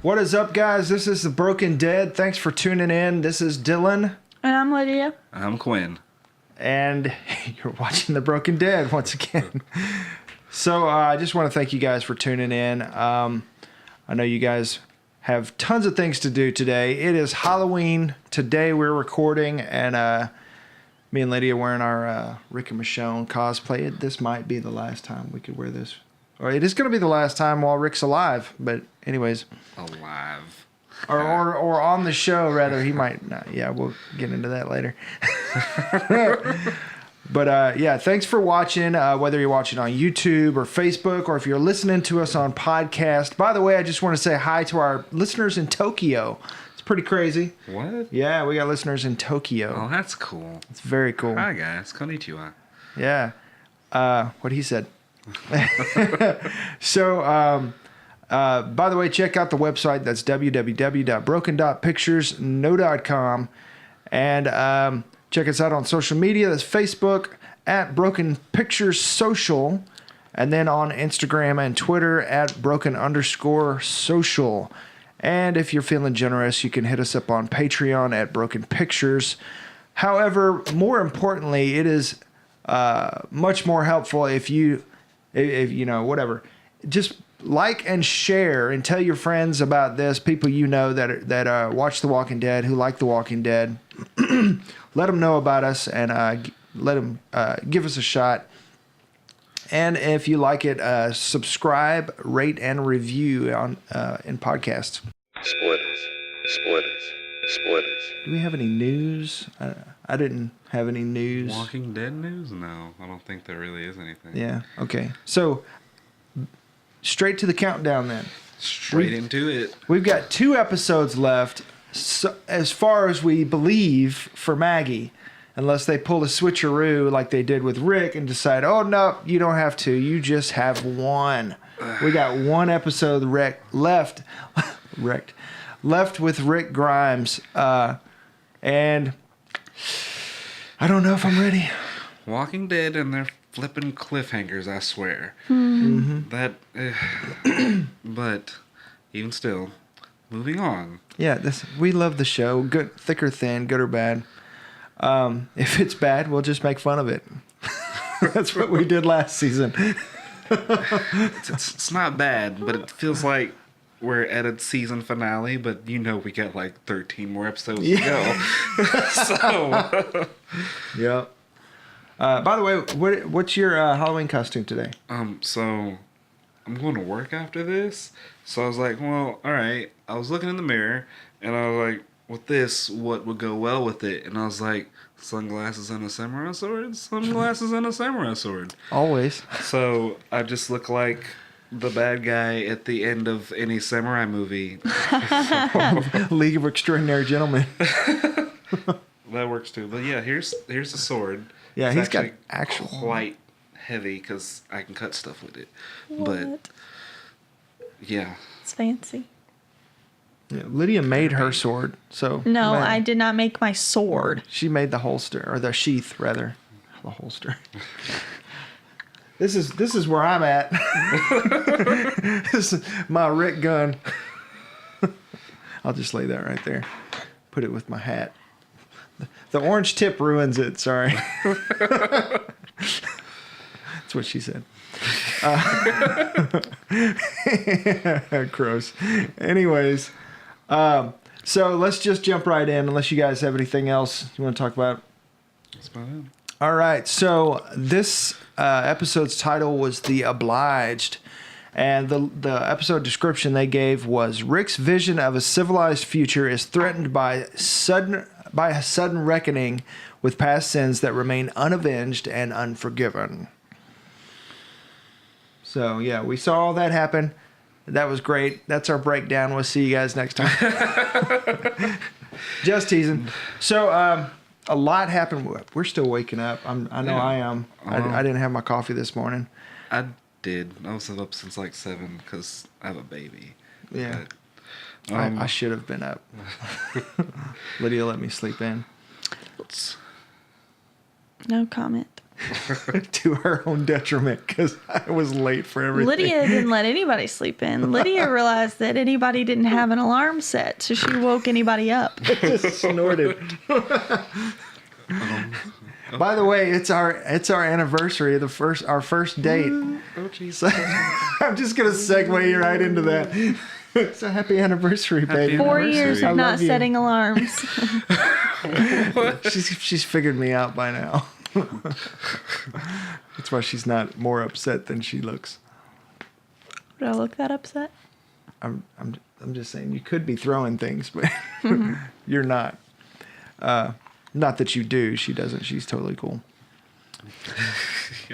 What is up, guys? This is The Broken Dead. Thanks for tuning in. This is Dylan. And I'm Lydia. I'm Quin. And you're watching The Broken Dead once again. So I just want to thank you guys for tuning in. I know you guys have tons of things to do today. It is Halloween. Today we're recording, and me and Lydia wearing our Rick and Michonne cosplay. This might be the last time we could wear this. Or it is going to be the last time while Rick's alive. But anyways. Alive. Or on the show, rather. He might not. Yeah, we'll get into that later. But yeah, thanks for watching, whether you're watching on YouTube or Facebook, or if you're listening to us on podcast. By the way, I just want to say hi to our listeners in Tokyo. It's pretty crazy. What? Yeah, we got listeners in Tokyo. Oh, that's cool. It's very cool. Hi, guys. Konnichiwa. Yeah. What he said. So, by the way, check out the website. That's www.broken.picturesno.com. And check us out on social media. That's Facebook at Broken Pictures Social. And then on Instagram and Twitter at Broken_social. And if you're feeling generous, you can hit us up on Patreon at Broken Pictures. However, more importantly, it is much more helpful if you know, whatever, just like and share and tell your friends about this, people you know that watch The Walking Dead, who like The Walking Dead. Let them know about us and let them give us a shot. And if you like it, subscribe, rate, and review on in podcasts. Spoilers. Do we have any news? I didn't have any news. Walking Dead news? No, I don't think there really is anything. Yeah, okay. So, straight to the countdown then. Straight into it. We've got 2 episodes left, so, as far as we believe, for Maggie. Unless they pull a switcheroo like they did with Rick and decide, oh, no, you don't have to. You just have one. We got 1 episode left with Rick Grimes. And I don't know if I'm ready. Walking Dead and their flipping cliffhangers, I swear. Mm-hmm. That, but even still, moving on. Yeah, we love the show. Good, thick or thin, good or bad. If it's bad, we'll just make fun of it. That's what we did last season. It's not bad, but it feels like we're at a season finale, but you know we got like 13 more episodes to go. So, yeah. By the way, what's your Halloween costume today? So I'm going to work after this. So I was like, well, all right. I was looking in the mirror, and I was like, with this, what would go well with it? And I was like, sunglasses and a samurai sword? Sunglasses and a samurai sword. Always. So I just look like the bad guy at the end of any samurai movie. League of Extraordinary Gentlemen. That works too. But yeah, here's the sword. Yeah, It's he's got actually quite heavy because I can cut stuff with it. What? But yeah, It's fancy. Yeah, Lydia made her sword, so No, man, I did not make my sword. she made the holster, or the sheath rather, the holster. This is where I'm at. This is my Rick gun. I'll just lay that right there. Put it with my hat. The orange tip ruins it. Sorry. That's what she said. Gross. Anyways, so let's just jump right in. Unless you guys have anything else you want to talk about. that's about it. All right, so this episode's title was The Obliged, and the episode description they gave was Rick's vision of a civilized future is threatened by a sudden reckoning with past sins that remain unavenged and unforgiven. So, yeah, we saw all that happen. That was great. That's our breakdown. We'll see you guys next time. Just teasing. So, a lot happened. We're still waking up. I know Yeah. I am. I didn't have my coffee this morning. I did. I was up since like 7 because I have a baby. Yeah. But, I should have been up. Lydia let me sleep in. No comment. to her own detriment because I was late for everything. Lydia didn't let anybody sleep in. Lydia realized that anybody didn't have an alarm set, so she woke anybody up. Just snorted. By the way, it's our anniversary, our first date. Oh, jeez. So, I'm just gonna segue right into that. It's a happy anniversary, baby. 4 years I of not love you. setting alarms. She's figured me out by now. That's why she's not more upset than she looks. Would I look that upset? I'm just saying you could be throwing things, but you're not. Not that you do. She doesn't. She's totally cool.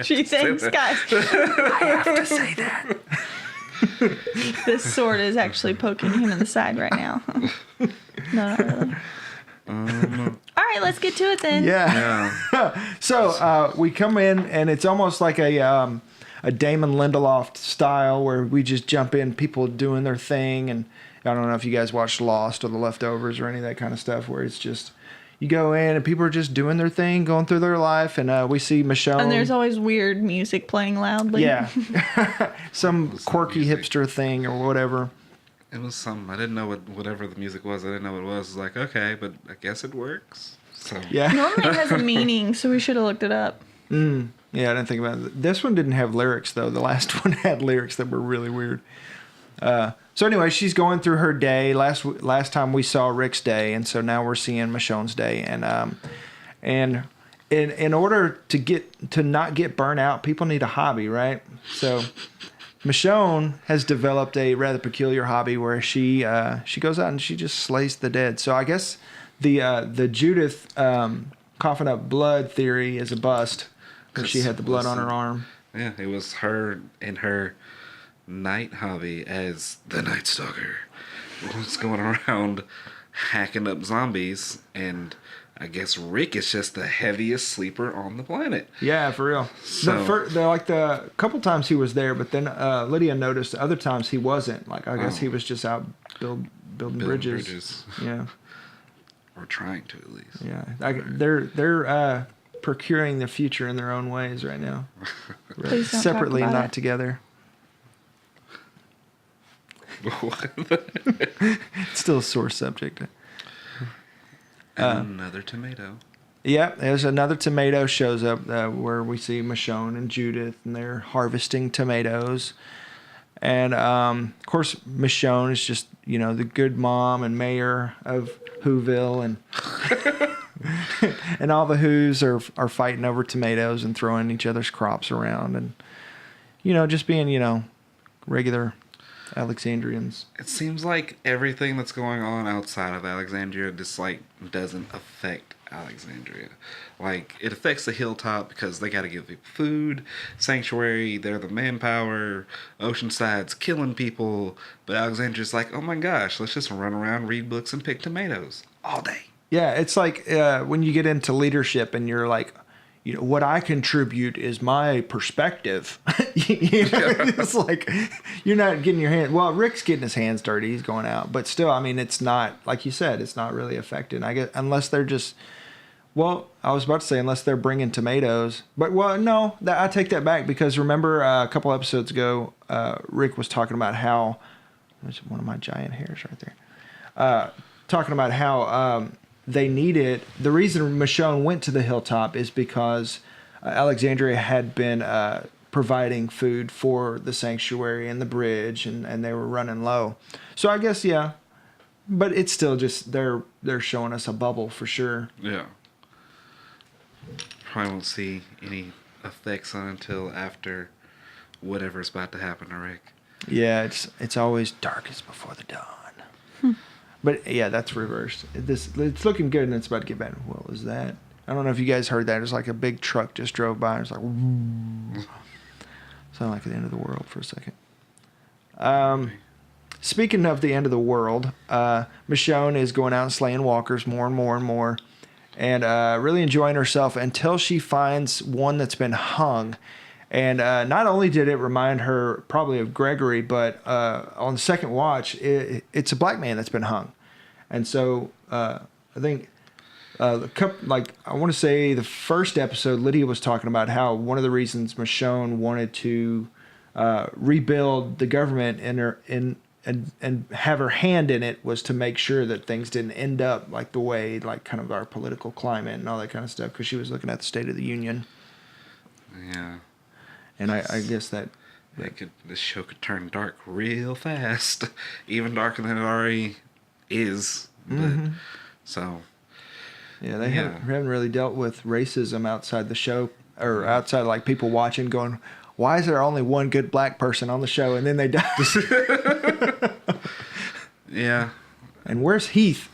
She thinks, guys. I have to say that. This sword is actually poking him in the side right now. No, not really. All right, let's get to it then. Yeah. So we come in, and it's almost like a Damon Lindelof style where we just jump in, people doing their thing, and I don't know if you guys watched Lost or The Leftovers or any of that kind of stuff, where it's just you go in and people are just doing their thing, going through their life, and we see Michonne. And there's always weird music playing loudly. Yeah, some quirky hipster thing or whatever. It was something. I didn't know whatever the music was. I didn't know what it was. I was like, okay, but I guess it works. So Yeah. Normally it has a meaning, so we should have looked it up. Yeah, I didn't think about it. This one didn't have lyrics, though. The last one had lyrics that were really weird. So anyway, she's going through her day. Last time we saw Rick's day, and so now we're seeing Michonne's day. And in order to not get burnt out, people need a hobby, right? So Michonne has developed a rather peculiar hobby where she goes out and she just slays the dead. So I guess the Judith coughing up blood theory is a bust because she had the blood on her arm. yeah, it was her and her night hobby as the Night Stalker was going around hacking up zombies, and I guess Rick is just the heaviest sleeper on the planet. Yeah, for real. So- The couple times he was there, but then Lydia noticed other times he wasn't. Like I guess he was just out building bridges. Yeah, Or trying to, at least. yeah. They're procuring the future in their own ways right now, Please don't separately, talk about not it. together. It's still a sore subject. Another tomato. Yep, there's another tomato shows up where we see Michonne and Judith, and they're harvesting tomatoes. And, of course, Michonne is just, the good mom and mayor of Whoville, and and all the Whos are fighting over tomatoes and throwing each other's crops around and, just being, regular Alexandrians. It seems like everything that's going on outside of Alexandria just doesn't affect Alexandria. It affects the hilltop because they got to give people food. Sanctuary, they're the manpower. Oceanside's killing people, but Alexandria's like, oh my gosh, let's just run around, read books, and pick tomatoes all day. Yeah, it's like when you get into leadership and you're like, what I contribute is my perspective. It's like you're not getting your hand. Well, Rick's getting his hands dirty. He's going out, but still, I mean, it's not like you said. It's not really affected. I guess unless they're just. Well, I was about to say unless they're bringing tomatoes, but no, I take that back because remember a couple episodes ago, Rick was talking about how. There's one of my giant hairs right there. Talking about how. They needed the reason Michonne went to the hilltop is because Alexandria had been providing food for the sanctuary and the bridge, and they were running low. So I guess yeah, but it's still just they're showing us a bubble for sure. Yeah. Probably won't see any effects on until after whatever's about to happen to Rick. Yeah, it's always darkest before the dawn. But yeah, that's reversed. It's looking good, and it's about to get better. What was that? I don't know if you guys heard that. It was like a big truck just drove by. It was like, sounded like the end of the world for a second. Speaking of the end of the world, Michonne is going out and slaying walkers more and more and more, and really enjoying herself until she finds one that's been hung. And not only did it remind her probably of Gregory, but on the second watch, it's a black man that's been hung. And so I think like I want to say the first episode, Lydia was talking about how one of the reasons Michonne wanted to rebuild the government and have her hand in it was to make sure that things didn't end up like the way, like kind of our political climate and all that kind of stuff, because she was looking at the State of the Union. Yeah. And I guess that this show could turn dark real fast, even darker than it already is. But, so. Yeah, they haven't really dealt with racism outside the show, or outside like people watching going, why is there only one good black person on the show and then they die? Yeah. And where's Heath?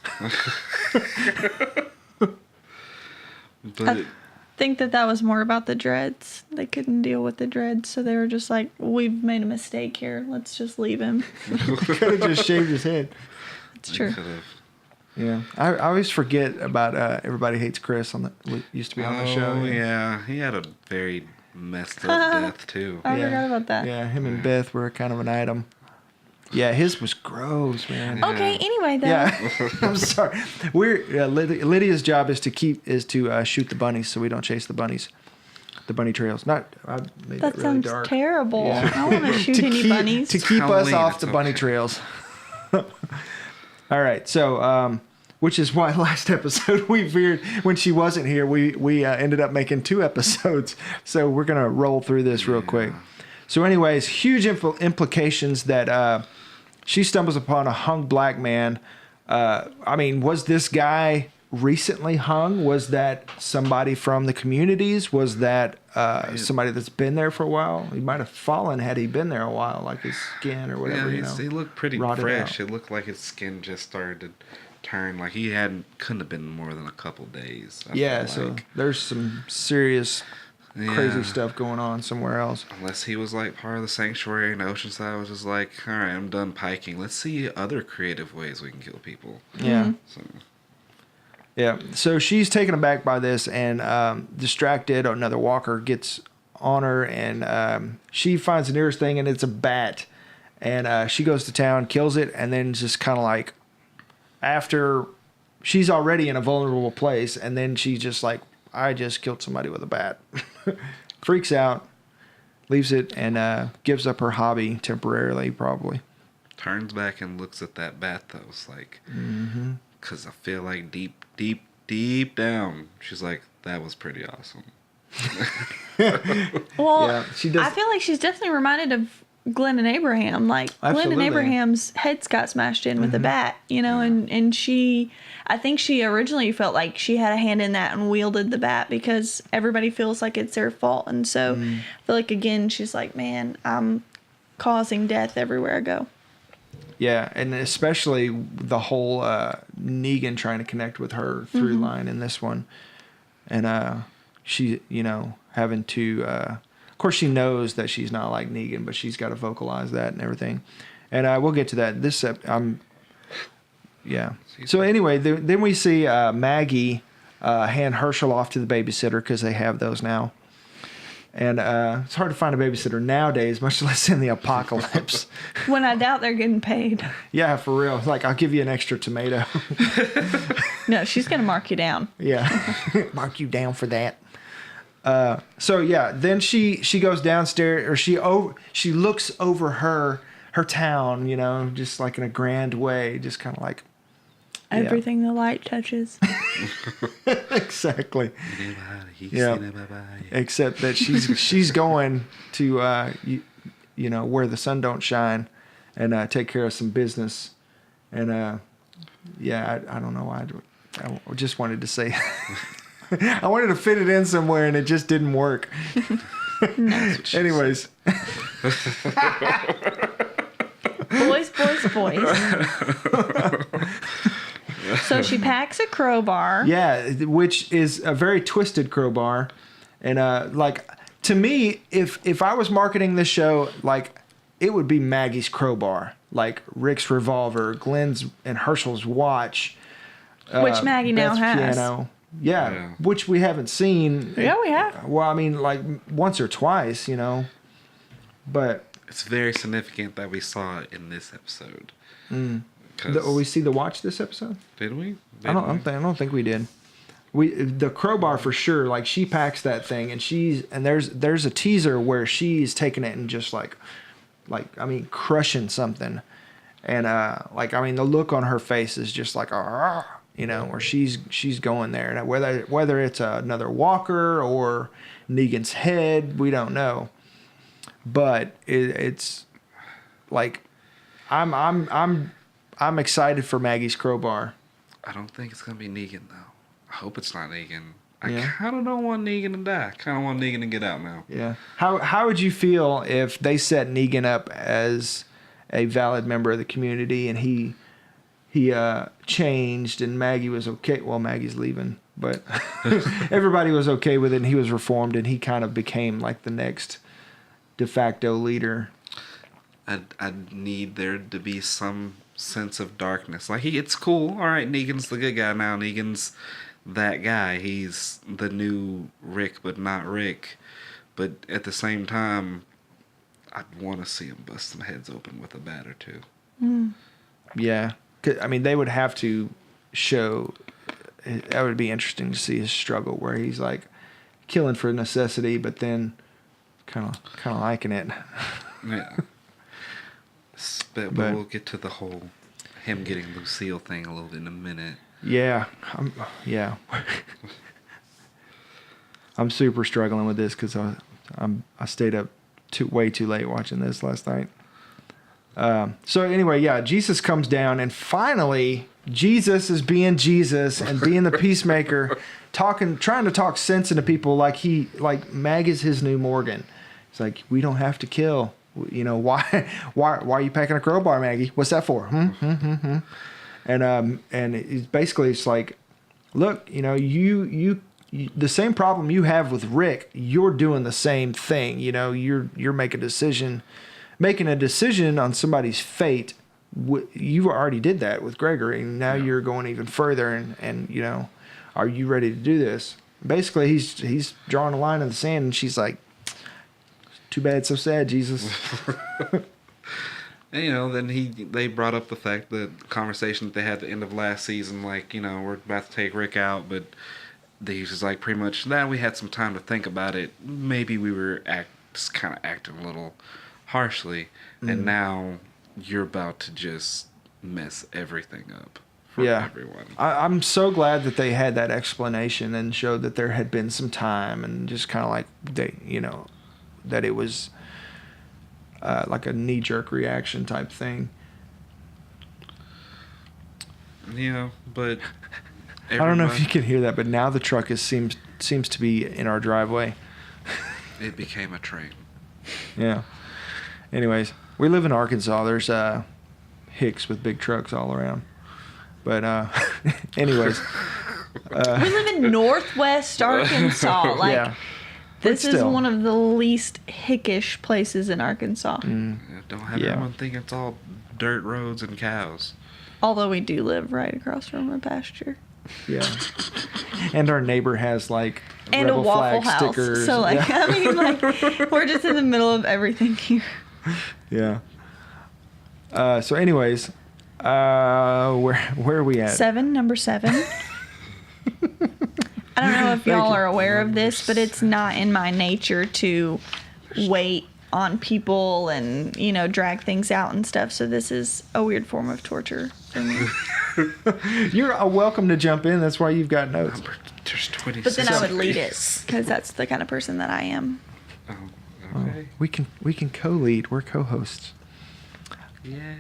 But I think that was more about the dreads. They couldn't deal with the dreads, so they were just like, we've made a mistake here. Let's just leave him. Could have just shaved his head. It's true. could've. Yeah, I always forget about Everybody Hates Chris used to be on the show. Oh, yeah. He had a very messed up death, too. I forgot about that. Yeah, him and Beth were kind of an item. Yeah, his was gross, man. Okay, anyway, though. Yeah, I'm sorry. Lydia's job is to shoot the bunnies, so we don't chase the bunnies, the bunny trails. I made That really sounds dark. terrible. Yeah. I don't want to shoot any bunnies. To keep us Halloween, off it's the bunny okay. trails. All right, so which is why last episode we veered when she wasn't here. We ended up making 2 episodes, so we're gonna roll through this real quick. So, anyways, huge implications that she stumbles upon a hung black man. I mean, was this guy recently hung? Was that somebody from the communities? Was that somebody that's been there for a while? He might have fallen had he been there a while, like his skin or whatever. Yeah, he looked pretty rotted fresh. out. It looked like his skin just started to turn. Like he couldn't have been more than a couple days. I Yeah, feel so like. there's some serious crazy Yeah. stuff going on somewhere else. Unless he was like part of the sanctuary in Oceanside, was just like, all right, I'm done piking. Let's see other creative ways we can kill people. Yeah. So, Yeah. So she's taken aback by this and distracted. Another walker gets on her and she finds the nearest thing and it's a bat. And she goes to town, kills it, and then just kind of like after she's already in a vulnerable place and then she's just like, I just killed somebody with a bat. Freaks out, leaves it, and gives up her hobby temporarily, probably. turns back and looks at that bat though. It's like, Mm-hmm. because I feel like deep down, she's like, that was pretty awesome. Well, Yeah, she does- I feel like she's definitely reminded of Glenn and Abraham. Like Glenn Absolutely. and Abraham's heads got smashed in with a bat, you know, and I think she originally felt like she had a hand in that and wielded the bat because everybody feels like it's their fault. And so I feel like, again, she's like, man, I'm causing death everywhere I go. Yeah, and especially the whole Negan trying to connect with her through line in this one. And she, having to... of course, she knows that she's not like Negan, but she's got to vocalize that and everything. And we'll get to that. Yeah. So anyway, then we see Maggie hand Herschel off to the babysitter because they have those now. And it's hard to find a babysitter nowadays, much less in the apocalypse. When I doubt they're getting paid. Yeah, for real. It's like, I'll give you an extra tomato. No, she's going to mark you down. Yeah. Mark you down for that. So yeah, then she goes downstairs, or she looks over her town, just like in a grand way, just kind of like Everything the light touches. exactly. Yeah. Except that she's going to where the sun don't shine, and take care of some business, and I don't know why I just wanted to say. I wanted to fit it in somewhere and it just didn't work. Anyways. Boys. So she packs a crowbar. Yeah, which is a very twisted crowbar. And to me, if I was marketing this show, it would be Maggie's crowbar. Like Rick's revolver, Glenn's and Herschel's watch. Which Maggie now Beth's has. piano. Yeah, which we haven't seen. Yeah, we have. Well, I mean, like once or twice, But It's very significant that we saw it in this episode. we see the watch this episode. Did we? I don't think we did. the crowbar for sure. Like she packs that thing, and there's a teaser where she's taking it and just like I mean crushing something, and the look on her face is just like where she's going there, and whether it's another walker or Negan's head, we don't know, but it's like I'm excited for Maggie's crowbar. I don't think it's gonna be Negan though. I hope it's not Negan. Yeah. I kind of don't want Negan to die. I kind of want Negan to get out now. Yeah. How would you feel if they set Negan up as a valid member of the community and he changed and Maggie was okay? Well, Maggie's leaving, but everybody was okay with it and he was reformed and he kind of became like the next de facto leader. I'd need there to be some sense of darkness. Like, it's cool. All right, Negan's the good guy now. Negan's that guy. He's the new Rick, but not Rick. But at the same time, I'd want to see him bust some heads open with a bat or two. Mm. Yeah. I mean, they would have to show... That would be interesting to see his struggle where he's like killing for necessity, but then kind of liking it. Yeah. But we'll get to the whole him getting Lucille thing a little bit in a minute. Yeah. I'm super struggling with this because I stayed up way too late watching this last night. So anyway, yeah, Jesus comes down and finally Jesus is being Jesus and being the peacemaker, trying to talk sense into people like Mag is his new Morgan. It's like, we don't have to kill. You know, why are you packing a crowbar, Maggie? What's that for? And it's like, look, you know, you the same problem you have with Rick, you're doing the same thing. You know, you're making a decision on somebody's fate. You already did that with Gregory, and now you're going even further. And you know, are you ready to do this? Basically, he's drawing a line in the sand, and she's like, too bad, so sad, Jesus. And, you know, then they brought up the fact that conversation that they had at the end of last season, like, you know, we're about to take Rick out, but he was like, pretty much, we had some time to think about it. Maybe we were just kind of acting a little harshly, and now you're about to just mess everything up for everyone. I'm so glad that they had that explanation and showed that there had been some time and just kind of like that it was like a knee-jerk reaction type thing. Yeah, but I don't know if you can hear that, but now the truck seems to be in our driveway. It became a train. Yeah. Anyways, we live in Arkansas. There's hicks with big trucks all around. But anyways. We live in Northwest Arkansas. Like, yeah. This is one of the least hickish places in Arkansas. Yeah, don't have everyone think it's all dirt roads and cows. Although we do live right across from a pasture. Yeah. And our neighbor has like and rebel a Waffle flag House. stickers. So like, I mean, like, we're just in the middle of everything here. Yeah. So anyways, where are we at? Number 7. I don't know if y'all are aware of this, but it's not in my nature to wait on people and, you know, drag things out and stuff. So this is a weird form of torture for me. You're welcome to jump in. That's why you've got notes. There's 26. But then I would lead it because that's the kind of person that I am. Oh, okay. Oh, we can co-lead. We're co-hosts. Yay.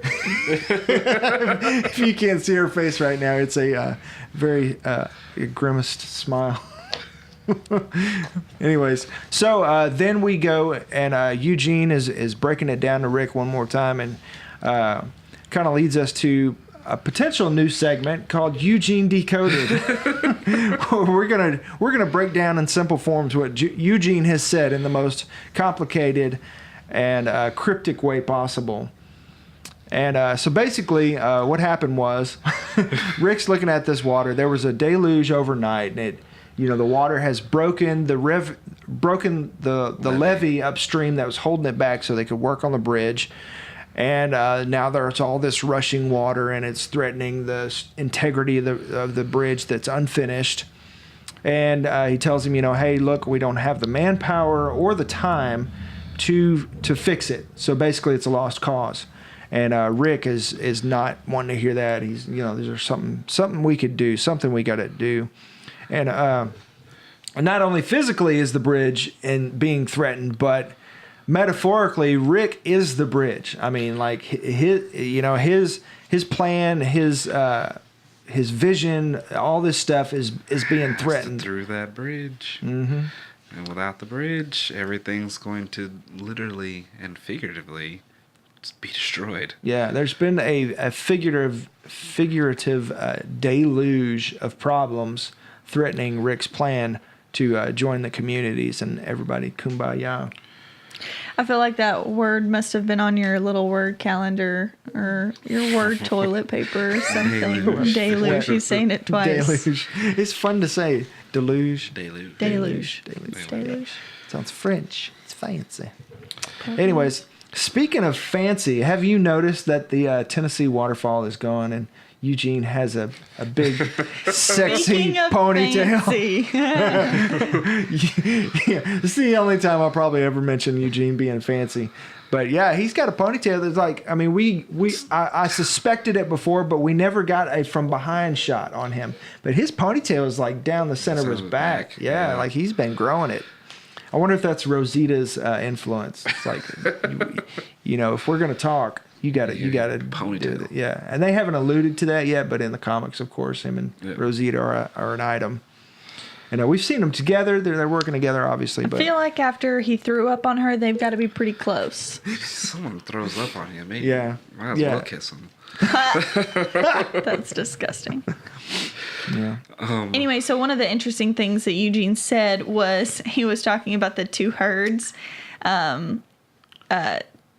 If you can't see her face right now, it's a very grimaced smile. Anyways, so then we go and Eugene is breaking it down to Rick one more time and kind of leads us to a potential new segment called Eugene Decoded. we're gonna break down in simple forms what Eugene has said in the most complicated and cryptic way possible. And so basically, what happened was, Rick's looking at this water. There was a deluge overnight, and the water has broken the levee upstream that was holding it back, so they could work on the bridge. And now there's all this rushing water, and it's threatening the integrity of the bridge that's unfinished. And he tells him, hey, look, we don't have the manpower or the time to fix it. So basically, it's a lost cause. And Rick is not wanting to hear that. He's, there's something we could do, something we got to do. And not only physically is the bridge and being threatened, but metaphorically, Rick is the bridge. I mean, like his plan, his vision, all this stuff is being threatened through that bridge. Mm-hmm. And without the bridge, everything's going to literally and figuratively be destroyed. Yeah, there's been a figurative deluge of problems threatening Rick's plan to join the communities, and everybody kumbaya. I feel like that word must have been on your little word calendar or your word toilet paper or something. Deluge. He's saying it twice. Deluge. It's fun to say. Deluge. Deluge. Deluge. Deluge. Deluge. Sounds French. It's fancy. Anyways, speaking of fancy, have you noticed that the Tennessee waterfall is gone and Eugene has a big, sexy Speaking of ponytail? fancy. Yeah, this is the only time I'll probably ever mention Eugene being fancy. But yeah, he's got a ponytail that's like, I mean, I suspected it before, but we never got a from behind shot on him. But his ponytail is like down the center of his back. Yeah, like he's been growing it. I wonder if that's Rosita's influence. It's like, if we're gonna talk, you gotta ponytail. Yeah, and they haven't alluded to that yet, but in the comics, of course, him and Rosita are an item. And we've seen them together. They're working together, obviously. I feel like after he threw up on her, they've got to be pretty close. Someone throws up on you, maybe. Yeah. Might as well kiss him. That's disgusting. Yeah. Anyway, so one of the interesting things that Eugene said was he was talking about the two herds.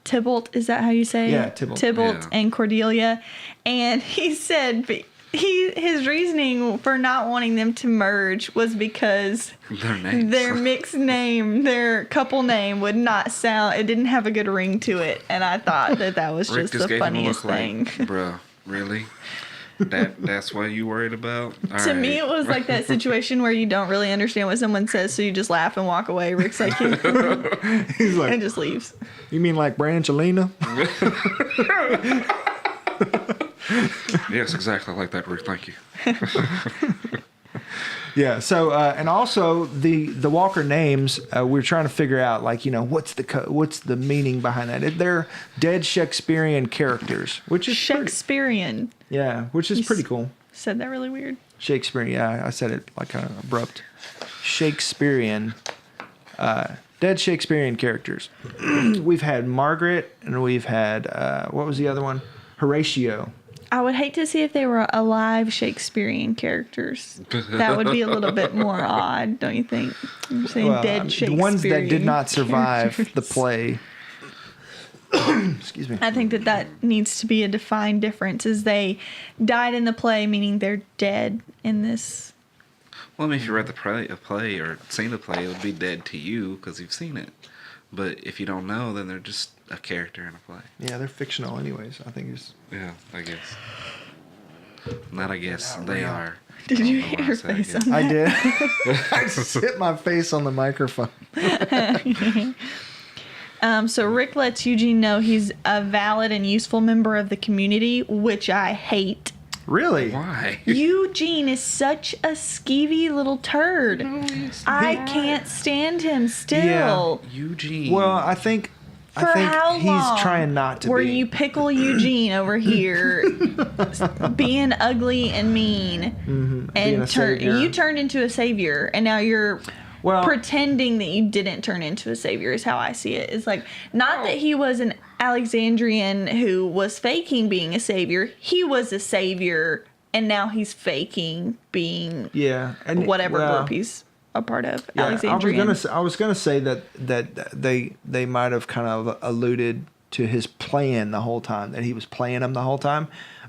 Tybalt, is that how you say it? Yeah, Tybalt. Tybalt and Cordelia. And he said his reasoning for not wanting them to merge was because their mixed name, their couple name would not sound, it didn't have a good ring to it. And I thought that was just the funniest thing. Like, bruh, really? That's what you worried about? To me, it was like that situation where you don't really understand what someone says, so you just laugh and walk away. Rick's like, he's like, and just leaves. You mean like Brangelina? Yes, exactly like that, Rick. Thank you. Yeah. So, and also the Walker names, we're trying to figure out, like, what's the meaning behind that? They're dead Shakespearean characters, which is Shakespearean. which is pretty cool. Said that really weird. Shakespearean. Yeah, I said it like kind of abrupt. Shakespearean. Dead Shakespearean characters. We've had Margaret, and we've had what was the other one? Horatio. I would hate to see if they were alive Shakespearean characters. That would be a little bit more odd, don't you think? I'm saying dead Shakespearean. The ones that did not survive characters. the play. Excuse me. I think that needs to be a defined difference, is they died in the play, meaning they're dead in this. Well, I mean, if you read a play or seen the play, it would be dead to you because you've seen it. But if you don't know, then they're just a character in a play. Yeah, they're fictional anyways, I think it's... Yeah, I guess. Not I guess. They are. Did you hit your face on that? I did. I just hit my face on the microphone. So Rick lets Eugene know he's a valid and useful member of the community, which I hate. Really? Why? Eugene is such a skeevy little turd. No, he's I not. can't stand him still. Yeah. Eugene. Well, I think For how long he's trying not to were be. you pickle Eugene over here being ugly and mean being a savior. you turned into a savior, and now you're pretending that you didn't turn into a savior is how I see it. It's like, not that he was an Alexandrian who was faking being a savior. He was a savior, and now he's faking being and whatever group he's a part of. Yeah, Alexandrian. I was gonna say that they might have kind of alluded to his plan the whole time, that he was playing him the whole time,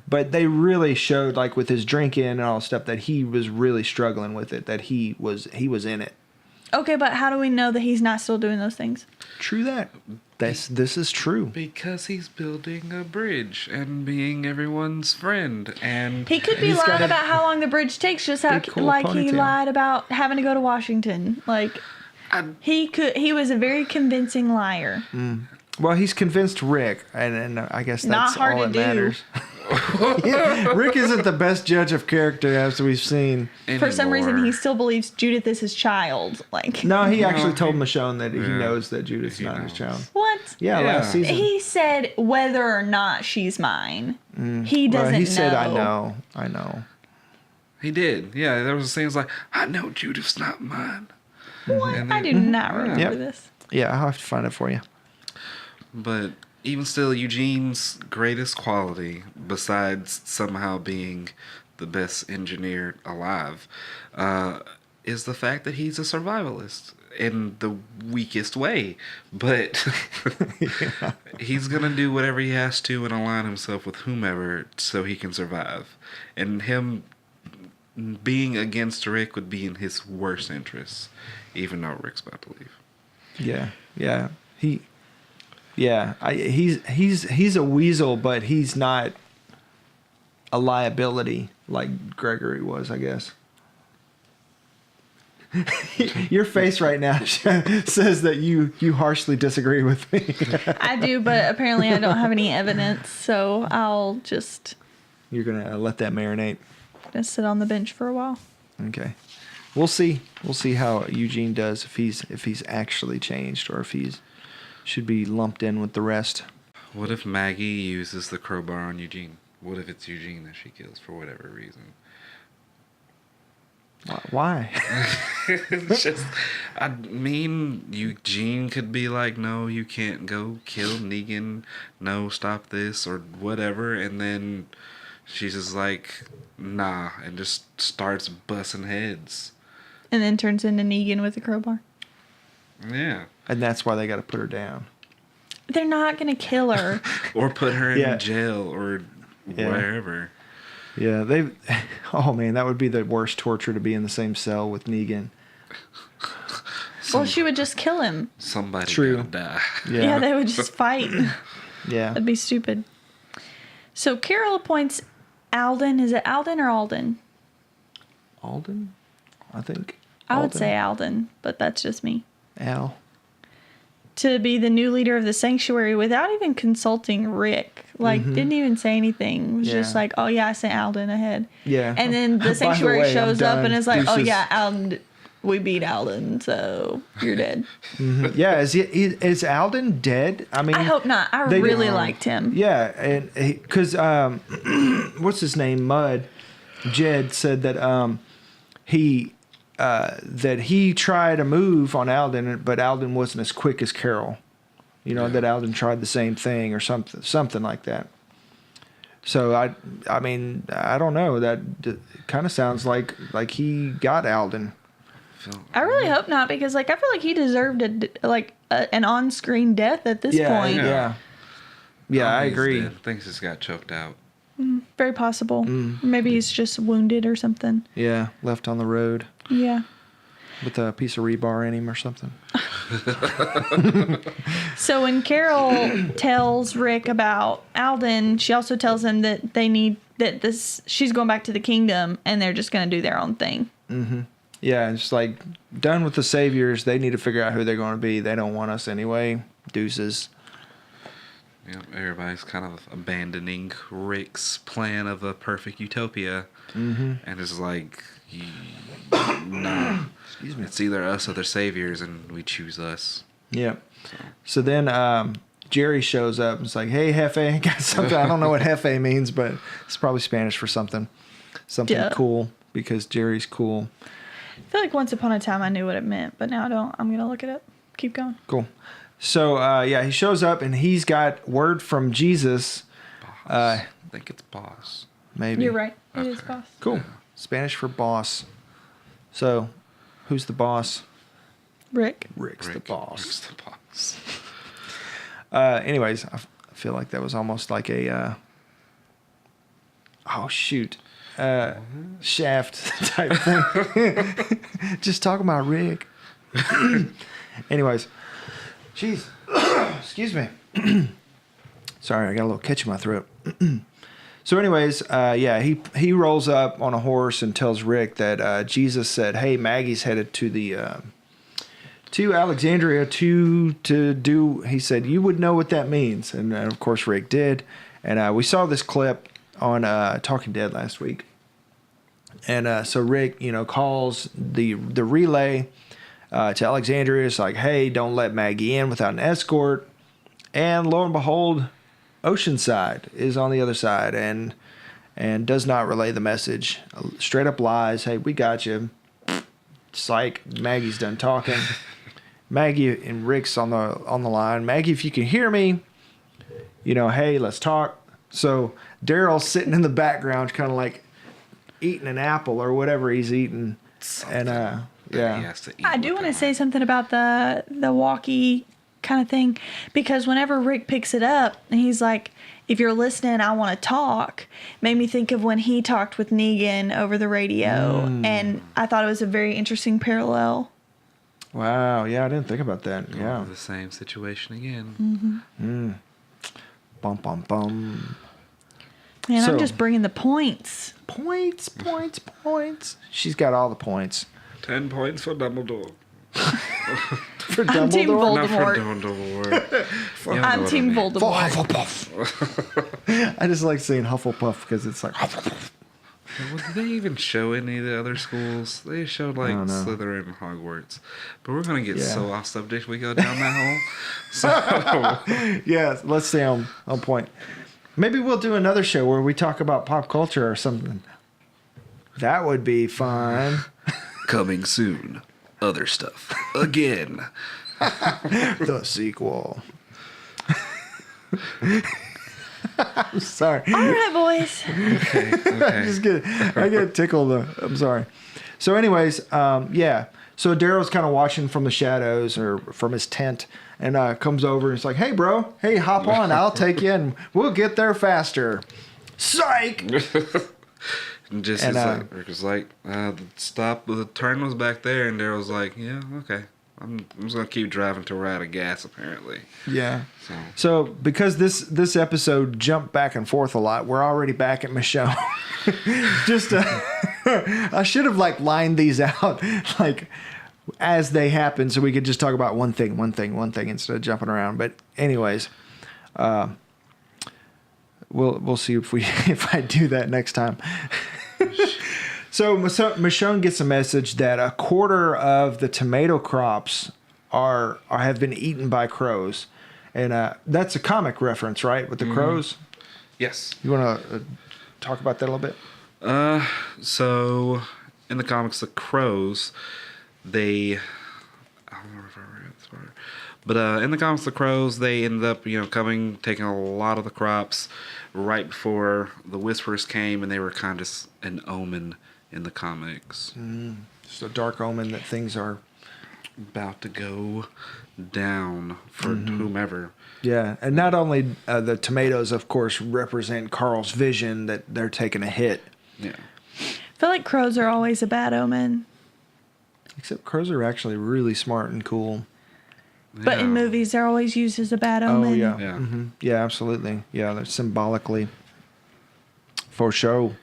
but they really showed, like with his drinking and all stuff, that he was really struggling with it, that he was in it. Okay, but how do we know that he's not still doing those things? True that. This is true. Because he's building a bridge and being everyone's friend, and He could be He's got lying a about how long the bridge takes, just how big, cool like he ponytail. lied about having to go to Washington. Like he was a very convincing liar. Well, he's convinced Rick, and I guess Not that's hard all to that do. matters. Yeah, Rick isn't the best judge of character as we've seen. For some reason, anymore. he still believes Judith is his child. Like No, he No, actually told he- Michonne that he Yeah, knows that Judith's he not his knows. child. what? Yeah, Yeah. last season. He said whether or not she's mine. He doesn't Well, he know. said, I know. He did. Yeah, there was a scene. It's like, I know Judith's not mine. What? And I then- do not remember Yep. this. Yeah, I'll have to find it for you. But even still, Eugene's greatest quality, besides somehow being the best engineer alive, is the fact that he's a survivalist in the weakest way. But he's going to do whatever he has to and align himself with whomever so he can survive. And him being against Rick would be in his worst interests, even though Rick's about to leave. Yeah. He's a weasel, but he's not a liability like Gregory was, I guess. Your face right now says that you harshly disagree with me. I do, but apparently I don't have any evidence, so I'll just You're gonna let that marinate. sit on the bench for a while. Okay. We'll see. We'll see how Eugene does, if he's actually changed or if he's should be lumped in with the rest. What if Maggie uses the crowbar on Eugene? What if it's Eugene that she kills for whatever reason? Why? It's just, I mean, Eugene could be like, no, you can't go kill Negan. No, stop this or whatever. And then she's just like, nah, and just starts busting heads. And then turns into Negan with a crowbar. Yeah. And that's why they got to put her down. They're not going to kill her. Or put her in Yeah. jail or Yeah. wherever. Yeah, oh man, that would be the worst torture to be in the same cell with Negan. Well, she would just kill him. Somebody True. gotta die. Yeah, they would just fight. Yeah. That'd be stupid. So Carol appoints Alden. Is it Alden or Alden? Alden, I think. I would Alden? say Alden, but that's just me. Al. To be the new leader of the sanctuary without even consulting Rick. Like, didn't even say anything. It was just Yeah. like, oh yeah, I sent Alden ahead. Yeah. And then By the the sanctuary way, I'm shows up done. and is like, oh Deuces. yeah, Alden, we beat Alden, so you're dead. Yeah, is Alden dead? I mean, I hope not. I They really didn't- liked him. Yeah, and because what's his name? Jed said that he tried a move on Alden, but Alden wasn't as quick as Carol. You know, that Alden tried the same thing or something like that. So I mean, I don't know. That kind of sounds like he got Alden. I really hope not, because like I feel like he deserved an on-screen death at this point. Yeah, I He's agree. dead. Thinks he's got choked out. Very possible. Maybe he's just wounded or something. Yeah, left on the road Yeah. with a piece of rebar in him or something. So when Carol tells Rick about Alden, she also tells him that she's going back to the kingdom and they're just going to do their own thing. Yeah, it's like done with the saviors. They need to figure out who they're going to be. They don't want us anyway. Deuces. Yep, everybody's kind of abandoning Rick's plan of a perfect utopia. And it's like, nah. Excuse me. It's either us or the saviors, and we choose us. Yeah. So then Jerry shows up and it's like, hey, Jefe, got something. I don't know what Jefe means, but it's probably Spanish for something. Something Yeah. cool, because Jerry's cool. I feel like once upon a time I knew what it meant, but now I don't. I'm going to look it up. Keep going. Cool. So, he shows up and he's got word from Jesus. Boss. I think it's boss. Maybe. You're right. It is boss. Cool. Spanish for boss. So, who's the boss? Rick. Rick's the Rick's boss. the boss. Anyways, I feel like that was almost like a Shaft type thing. Just talking about Rick. Anyways, jeez. Excuse me. Sorry, I got a little catch in my throat. So anyways, he rolls up on a horse and tells Rick that Jesus said, "Hey, Maggie's headed to the to Alexandria to do." He said, "You would know what that means," and of course Rick did. And we saw this clip on Talking Dead last week. And so Rick, calls the relay to Alexandria. It's like, "Hey, don't let Maggie in without an escort." And lo and behold, Oceanside is on the other side and does not relay the message. Straight up lies. "Hey, we got you." Psych. Maggie's done talking. Maggie and Rick's on the line. "Maggie, if you can hear me, hey, let's talk." So Daryl's sitting in the background, kind of like eating an apple or whatever he's eating. Something And he has to eat I do with want to that. say something about the walkie kind of thing, because whenever Rick picks it up and he's like, "If you're listening, I want to talk," made me think of when he talked with Negan over the radio, and I thought it was a very interesting parallel. Wow, yeah, I didn't think about that. Yeah. The same situation again. Bum, bum, bum. Man, So- I'm just bringing the points. Points. She's got all the points. 10 points for Dumbledore. For I'm Team Dumbledore? Not for Voldemort. Dumbledore. You know I'm what Team I mean. For Voldemort. Hufflepuff. I just like saying Hufflepuff because it's like Hufflepuff. Well, did they even show any of the other schools? They showed like don't know. Slytherin and Hogwarts. But we're going to get Yeah. so off subject if we go down that hole. So, Yeah, let's stay on point. Maybe we'll do another show where we talk about pop culture or something. That would be fun. coming soon. Other stuff. Again. The sequel. I'm sorry. All right, boys. Okay. I get tickled. I'm sorry. So, anyways, So Daryl's kind of watching from the shadows or from his tent, and comes over and it's like, "Hey, bro. Hey, hop on. I'll take you, and we'll get there faster." Psych. And just And, Rick was like, the turn was back there, and Daryl's like, "Yeah, okay. I'm just gonna keep driving till we're out of gas." Apparently. Yeah. So So because this episode jumped back and forth a lot, we're already back at Michonne. Just I should have lined these out as they happen, so we could just talk about one thing instead of jumping around. But anyways, we'll see if I do that next time. So Michonne gets a message that a quarter of the tomato crops have been eaten by crows, and that's a comic reference, right? With the crows. yes. You want to talk about that a little bit? So in the comics, the crows, I don't remember if I read this part, but in the comics, the crows, they ended up, taking a lot of the crops right before the Whispers came, and they were kind of an omen in the comics. Just a dark omen that things are. About to go down for whomever. Yeah, and not only the tomatoes, of course, represent Carl's vision that they're taking a hit. Yeah. I feel like crows are always a bad omen. Except crows are actually really smart and cool. But in movies, they're always used as a bad omen. Oh yeah, Yeah. Yeah, absolutely. Yeah, they're symbolically for show.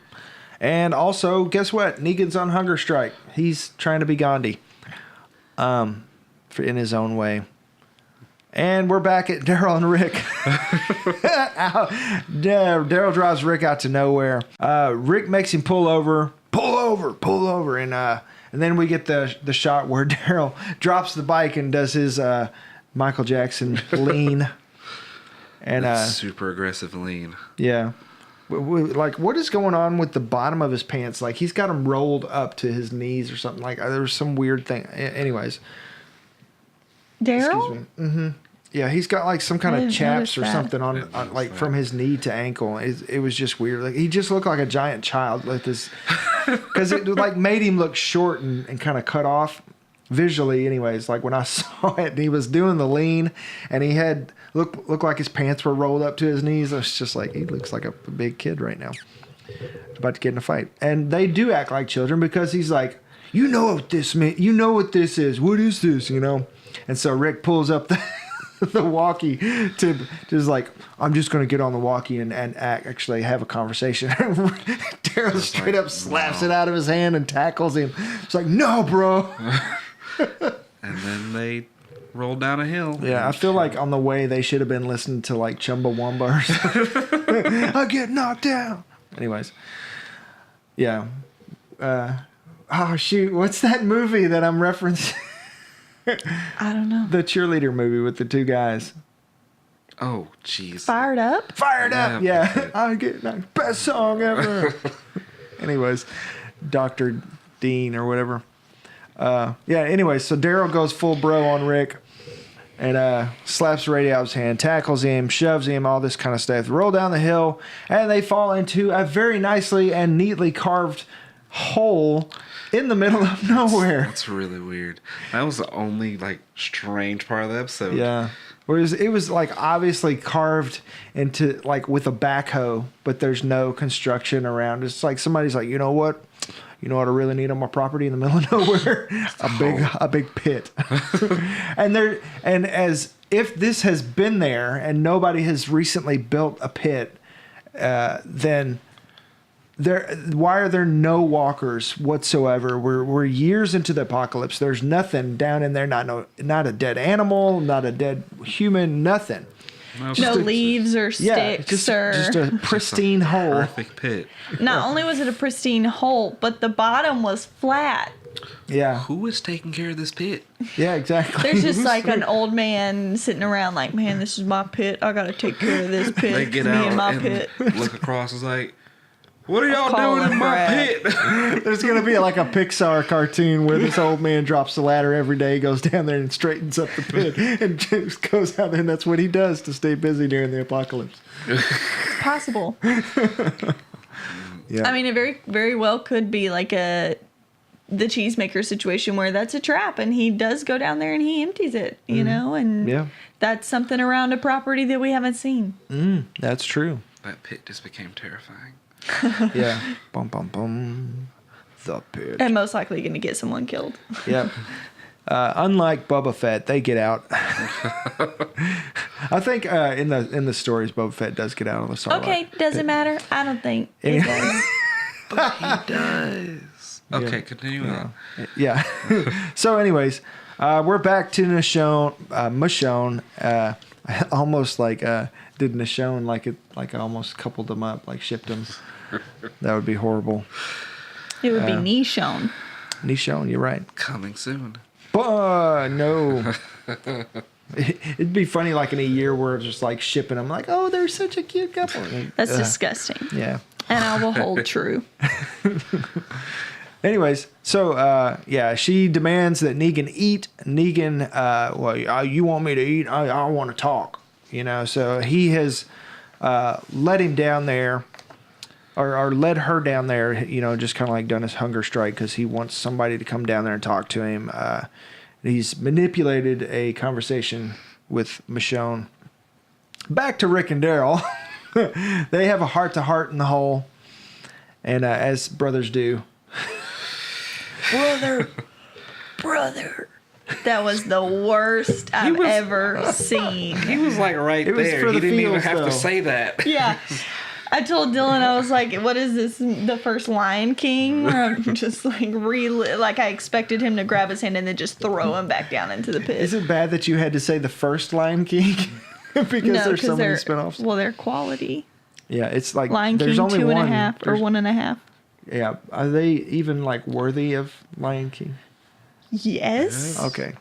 And also, guess what? Negan's on hunger strike. He's trying to be Gandhi, in his own way. And we're back at Daryl and Rick. Daryl drives Rick out to nowhere. Rick makes him pull over, and then we get the shot where Daryl drops the bike and does his Michael Jackson lean. And That's super aggressive lean. yeah. What is going on with the bottom of his pants? Like, he's got them rolled up to his knees or something. Like, there was some weird thing. Anyways. Daryl? Excuse me. Yeah, he's got some kind I of didn't chaps notice or that. something on from his knee to ankle. It was just weird. Like, he just looked like a giant child with his, because it made him look short and kind of cut off visually. Anyways, when I saw it, and he was doing the lean, and he had looked like his pants were rolled up to his knees. I was just like, he looks like a big kid right now, about to get in a fight. And they do act like children because he's like, "You know what this means? You know what this is? What is this? And so Rick pulls up the walkie to just like, I'm just going to get on the walkie and actually have a conversation. Daryl straight up slaps it out of his hand and tackles him. It's like, no, bro. And then they rolled down a hill. Yeah, I feel like on the way they should have been listening to like Chumbawamba or something. I get knocked down. Anyways, yeah. Oh shoot, what's that movie that I'm referencing? I don't know. The cheerleader movie with the two guys. Oh, jeez. Fired Up? Fired Up, yeah. I get knocked. Best song ever. Anyways, Dr. Dean or whatever. Yeah, anyway, so Daryl goes full bro on Rick and slaps the radio out of his hand, tackles him, shoves him, all this kind of stuff. Roll down the hill, and they fall into a very nicely and neatly carved hole in the middle of nowhere. That's really weird. That was the only, like, strange part of the episode. Yeah. Whereas it was, like, obviously carved into, like, with a backhoe, but there's no construction around. It's like somebody's like, you know what? You know what I really need on my property in the middle of nowhere? A big pit. and as if this has been there and nobody has recently built a pit, then why are there no walkers whatsoever? We're years into the apocalypse. There's nothing down in there. Not a dead animal, not a dead human, nothing. No leaves or sticks just or... just a pristine hole. Perfect pit. Not only was it a pristine hole, but the bottom was flat. Yeah. Who is taking care of this pit? Yeah, exactly. There's just like an old man sitting around like, man, this is my pit. I got to take care of this pit. They get Me out and my and pit. look across and is like, what are y'all Calling doing in my Brad. pit? There's going to be like a Pixar cartoon where this old man drops the ladder every day, goes down there and straightens up the pit, and just goes out there, and that's what he does to stay busy during the apocalypse. It's possible. Yeah. I mean, it very, very well could be like the cheesemaker situation where that's a trap, and he does go down there and he empties it, you know, and that's something around a property that we haven't seen. That's true. That pit just became terrifying. Yeah. Bum, bum, bum. The pit. And most likely going to get someone killed. Yep. Unlike Boba Fett, they get out. I think in the stories, Boba Fett does get out on the Sarlacc. Okay, doesn't matter. I don't think it does. But he does. Okay, continue on. Yeah. So, anyways, we're back to Michonne. Almost like did Michonne like I almost coupled them up, like shipped them. That would be horrible. It would be Nishon. Michonne, you're right. Coming soon. No. It'd be funny, like in a year where it's just like shipping them, like, oh, they're such a cute couple. That's disgusting. Yeah. And I will hold true. Anyways, so she demands that Negan eat. Negan, you want me to eat? I want to talk. You know, so he has led him down there, or led her down there. You know, just kind of like done his hunger strike because he wants somebody to come down there and talk to him. He's manipulated a conversation with Michonne. Back to Rick and Daryl. They have a heart-to-heart in the hole, and as brothers do. Brother. That was the worst I've ever seen. He was like right It was there. for He the didn't even feels, have though. to say that. Yeah. I told Dylan, I was like, what is this, the first Lion King? Where I'm just like, like I expected him to grab his hand and then just throw him back down into the pit. Is it bad that you had to say the first Lion King? Because there's so many spinoffs. Well, they're quality. Yeah, it's like Lion there's King only 2.5 or There's- 1.5. Yeah, are they even like worthy of Lion King? Yes. Okay.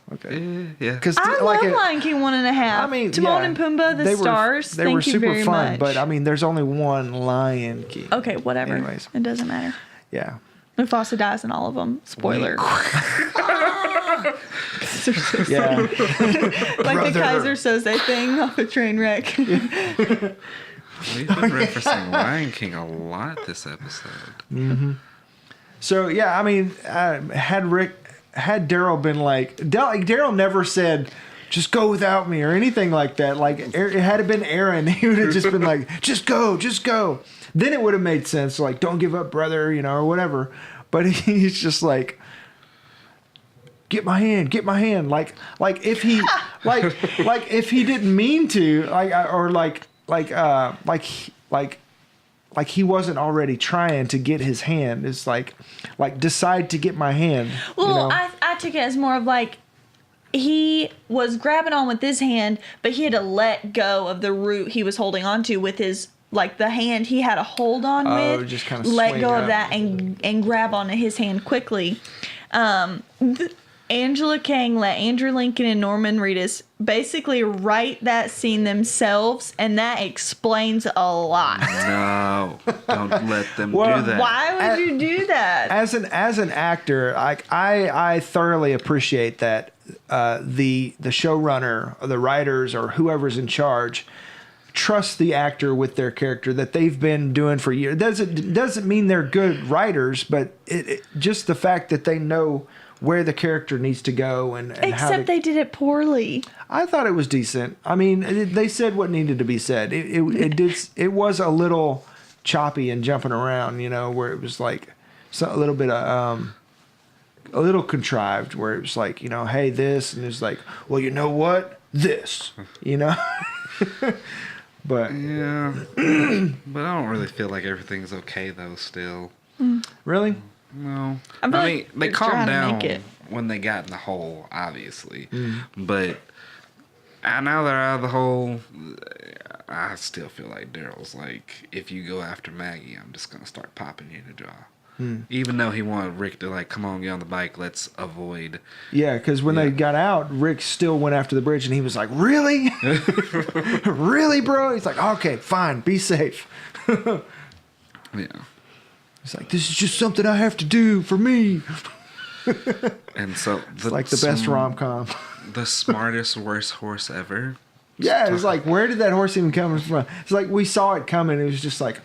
Yeah. Because I love Lion King 1.5. I mean, Timon yeah, and Pumbaa, the they stars. They Thank were you super very fun, much. but I mean, there's only one Lion King. Okay, whatever. Anyways. It doesn't matter. Yeah. Mufasa dies in all of them. Spoiler. Yeah. Like the Kaiser Soze thing off a train wreck. We've been referencing Lion King a lot this episode. So yeah, I mean, had Daryl been like Daryl never said, "Just go without me" or anything like that. Like it had it been Aaron, he would have just been like, "Just go." Then it would have made sense. Like, don't give up, brother, you know, or whatever. But he's just like, get my hand, like if he like if he didn't mean to, like he wasn't already trying to get his hand. It's like decide to get my hand. Well, I took it as more of like he was grabbing on with his hand, but he had to let go of the root he was holding on to with his, like the hand he had a hold on with. Just kind of let go of that and grab onto his hand quickly. Angela Kang let Andrew Lincoln and Norman Reedus basically write that scene themselves, and that explains a lot. No, don't let them do that. Why would you do that? As an actor, I thoroughly appreciate that the showrunner, or the writers, or whoever's in charge trust the actor with their character that they've been doing for years. Doesn't mean they're good writers, but it just the fact that they know where the character needs to go and Except they did it poorly. I thought it was decent. I mean, they said what needed to be said. It was a little choppy and jumping around, where it was like a little bit of a little contrived, where it was like, hey, this, and it's like, well, you know what, this, But yeah, but I don't really feel like everything's okay though. Still, really. No, I mean they calmed down it. when they got in the hole, obviously, but now they're out of the hole. I still feel like Daryl's like, if you go after Maggie, I'm just gonna start popping you in the jaw. Even though he wanted Rick to like, come on, get on the bike, let's avoid. Yeah, because when they got out, Rick still went after the bridge, and he was like, "Really, really, bro?" He's like, "Okay, fine, be safe." Yeah. He's like, "This is just something I have to do for me." And so It's like the best rom-com. The smartest, worst horse ever. Yeah, it's like, where did that horse even come from? It's like we saw it coming. It was just like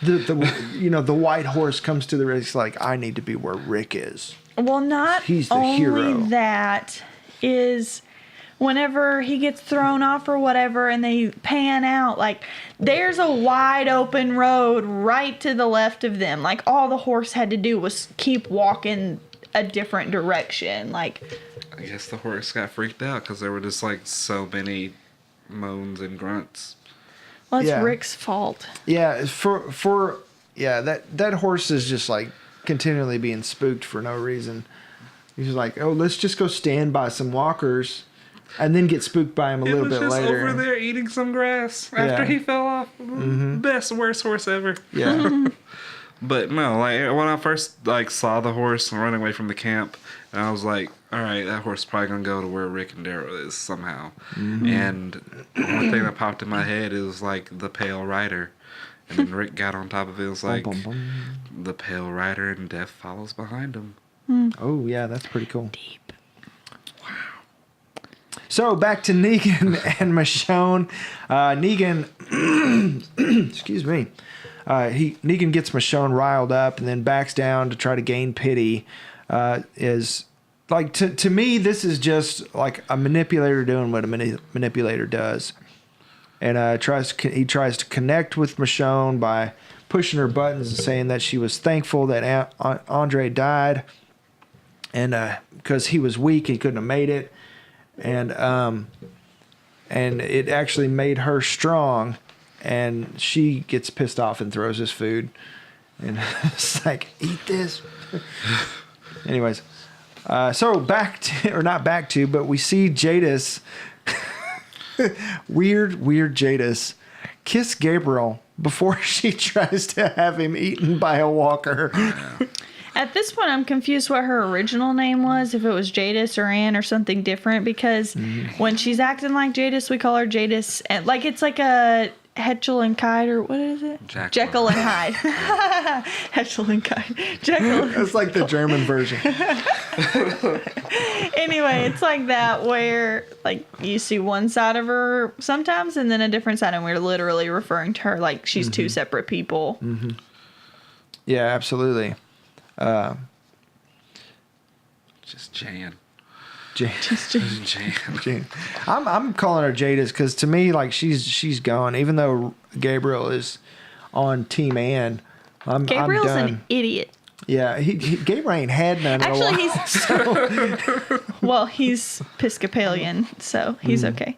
the white horse comes to the race. Like, I need to be where Rick is. Well, not He's the only hero. that is whenever he gets thrown off or whatever and they pan out, like there's a wide open road right to the left of them. Like all the horse had to do was keep walking a different direction. Like, I guess the horse got freaked out because there were just like so many moans and grunts. well, it's Yeah. Rick's fault. Yeah, that horse is just like continually being spooked for no reason. He's just like, oh, let's just go stand by some walkers, and then get spooked by him a little bit just later. over there eating some grass after he fell off. Best, worst horse ever. Yeah. But no, like when I first like saw the horse running away from the camp, and I was like, all right, that horse is probably gonna go to where Rick and Daryl is somehow. And one thing that popped in my head is like the Pale Rider, and then Rick got on top of it. It was like the Pale Rider, and death follows behind him. Oh yeah, that's pretty cool. Deep. Wow. So back to Negan and Michonne. Negan, excuse me. Negan gets Michonne riled up and then backs down to try to gain pity. Is like to me, this is just like a manipulator doing what a manipulator does, and he tries to connect with Michonne by pushing her buttons and saying that she was thankful that Andre died, and because he was weak, he couldn't have made it, and it actually made her strong. And she gets pissed off and throws his food. And it's like, eat this. Anyways. So but we see Jadis. weird Jadis kiss Gabriel before she tries to have him eaten by a walker. At this point, I'm confused what her original name was, if it was Jadis or Ann or something different, because when she's acting like Jadis, we call her Jadis. And like it's like a Hetchel and Hyde, or what is it? Jekyll and Hyde. Hetchel and Hyde. Jekyll. That's like the German version. Anyway, it's like that where like you see one side of her sometimes and then a different side, and we're literally referring to her like she's two separate people. Yeah, absolutely. Just Jan. Jan. Jan. I'm calling her Jadis because to me, like she's gone. Even though Gabriel is on Team Ann, I'm Gabriel's done. an idiot. Yeah, Gabriel ain't had none in a while. Actually, well, he's Episcopalian, so he's okay.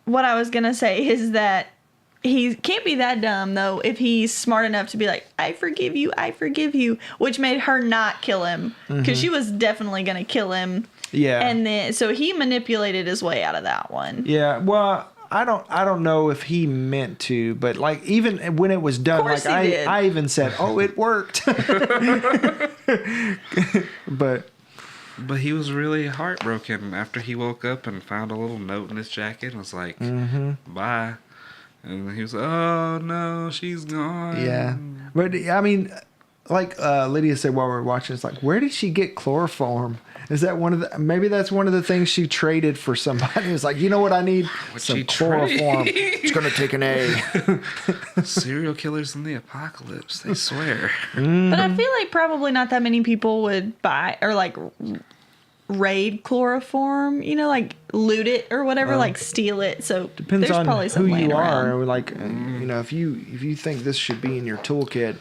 What I was gonna say is that he can't be that dumb though if he's smart enough to be like, I forgive you, which made her not kill him because she was definitely gonna kill him. Yeah. And then so he manipulated his way out of that one. Yeah, well, I don't know if he meant to, but like even when it was done, like I even said, "Oh, it worked." But he was really heartbroken after he woke up and found a little note in his jacket and was like, "Bye." And he was like, "Oh no, she's gone." Yeah, but I mean, like Lydia said while we were watching, it's like, where did she get chloroform? Is that maybe that's one of the things she traded for somebody? It's like, you know what I need? Some chloroform. It's going to take an A. Serial killers in the apocalypse, they swear. But I feel like probably not that many people would buy or like raid chloroform, like loot it or whatever, like steal it. So depends there's on probably some who you are. around. Like, if you think this should be in your toolkit.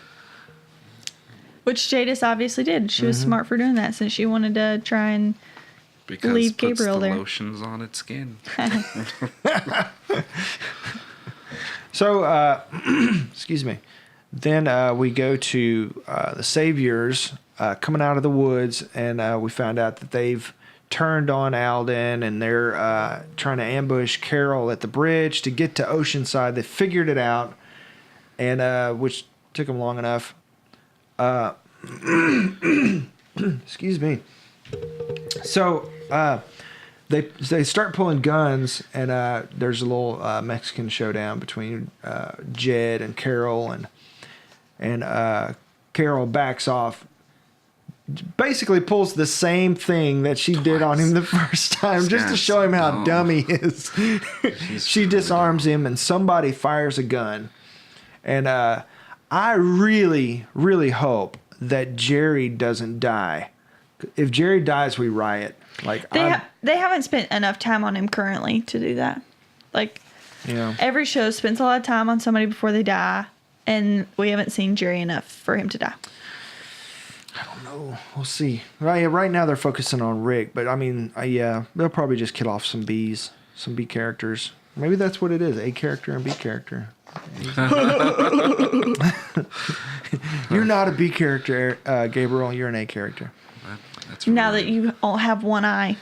Which Jadis obviously did. She was smart for doing that since she wanted to try and leave Gabriel puts the there. lotions on its skin. So, excuse me. Then we go to the Saviors coming out of the woods, and we found out that they've turned on Alden, and they're trying to ambush Carol at the bridge to get to Oceanside. They figured it out, and which took them long enough. Excuse me. So they start pulling guns, and there's a little Mexican showdown between Jed and Carol, and Carol backs off. Basically pulls the same thing that she did on him the first time, just to show him how dumb he is. She disarms him, and somebody fires a gun, and I really, really hope that Jerry doesn't die. If Jerry dies, we riot. Like they haven't spent enough time on him currently to do that. Like, every show spends a lot of time on somebody before they die, and we haven't seen Jerry enough for him to die. I don't know. We'll see. Right now they're focusing on Rick, but I mean, they'll probably just kill off some B characters. Maybe that's what it is: A character and B character. You're not a B character, Gabriel. You're an A character. That's now that you all have one eye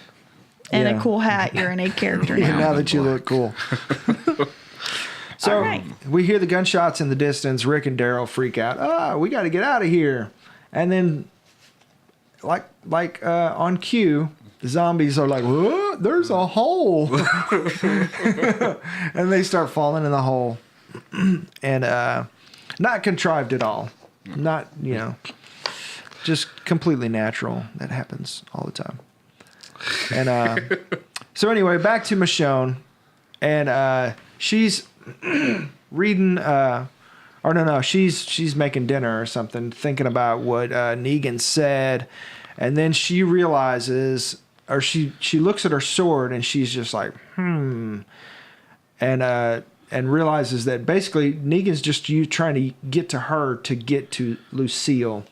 and a cool hat, you're an A character now. Now that you look cool. So we hear the gunshots in the distance. Rick and Daryl freak out. Oh, we got to get out of here. And then, like on cue, the zombies are like, "Whoa, there's a hole," and they start falling in the hole. And not contrived at all. Not, just completely natural. That happens all the time. And so anyway, back to Michonne, and she's reading. She's making dinner or something, thinking about what Negan said, and then she realizes, or she looks at her sword, and she's just like, and realizes that basically Negan's just trying to get to her to get to Lucille.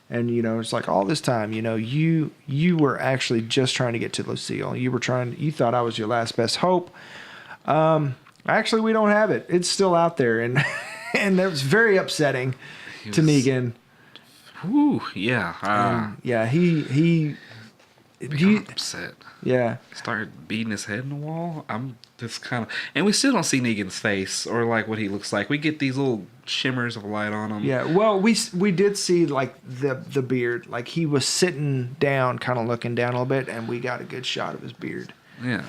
And, it's like all this time, you were actually just trying to get to Lucille. You thought I was your last best hope. Actually, we don't have it. It's still out there. And and that was very upsetting to Negan. Ooh, yeah. He got upset. Yeah. Started beating his head in the wall. I'm just kind of... And we still don't see Negan's face or, like, what he looks like. We get these little shimmers of light on him. Yeah, well, we did see, like, the beard. Like, he was sitting down, kind of looking down a little bit, and we got a good shot of his beard. Yeah.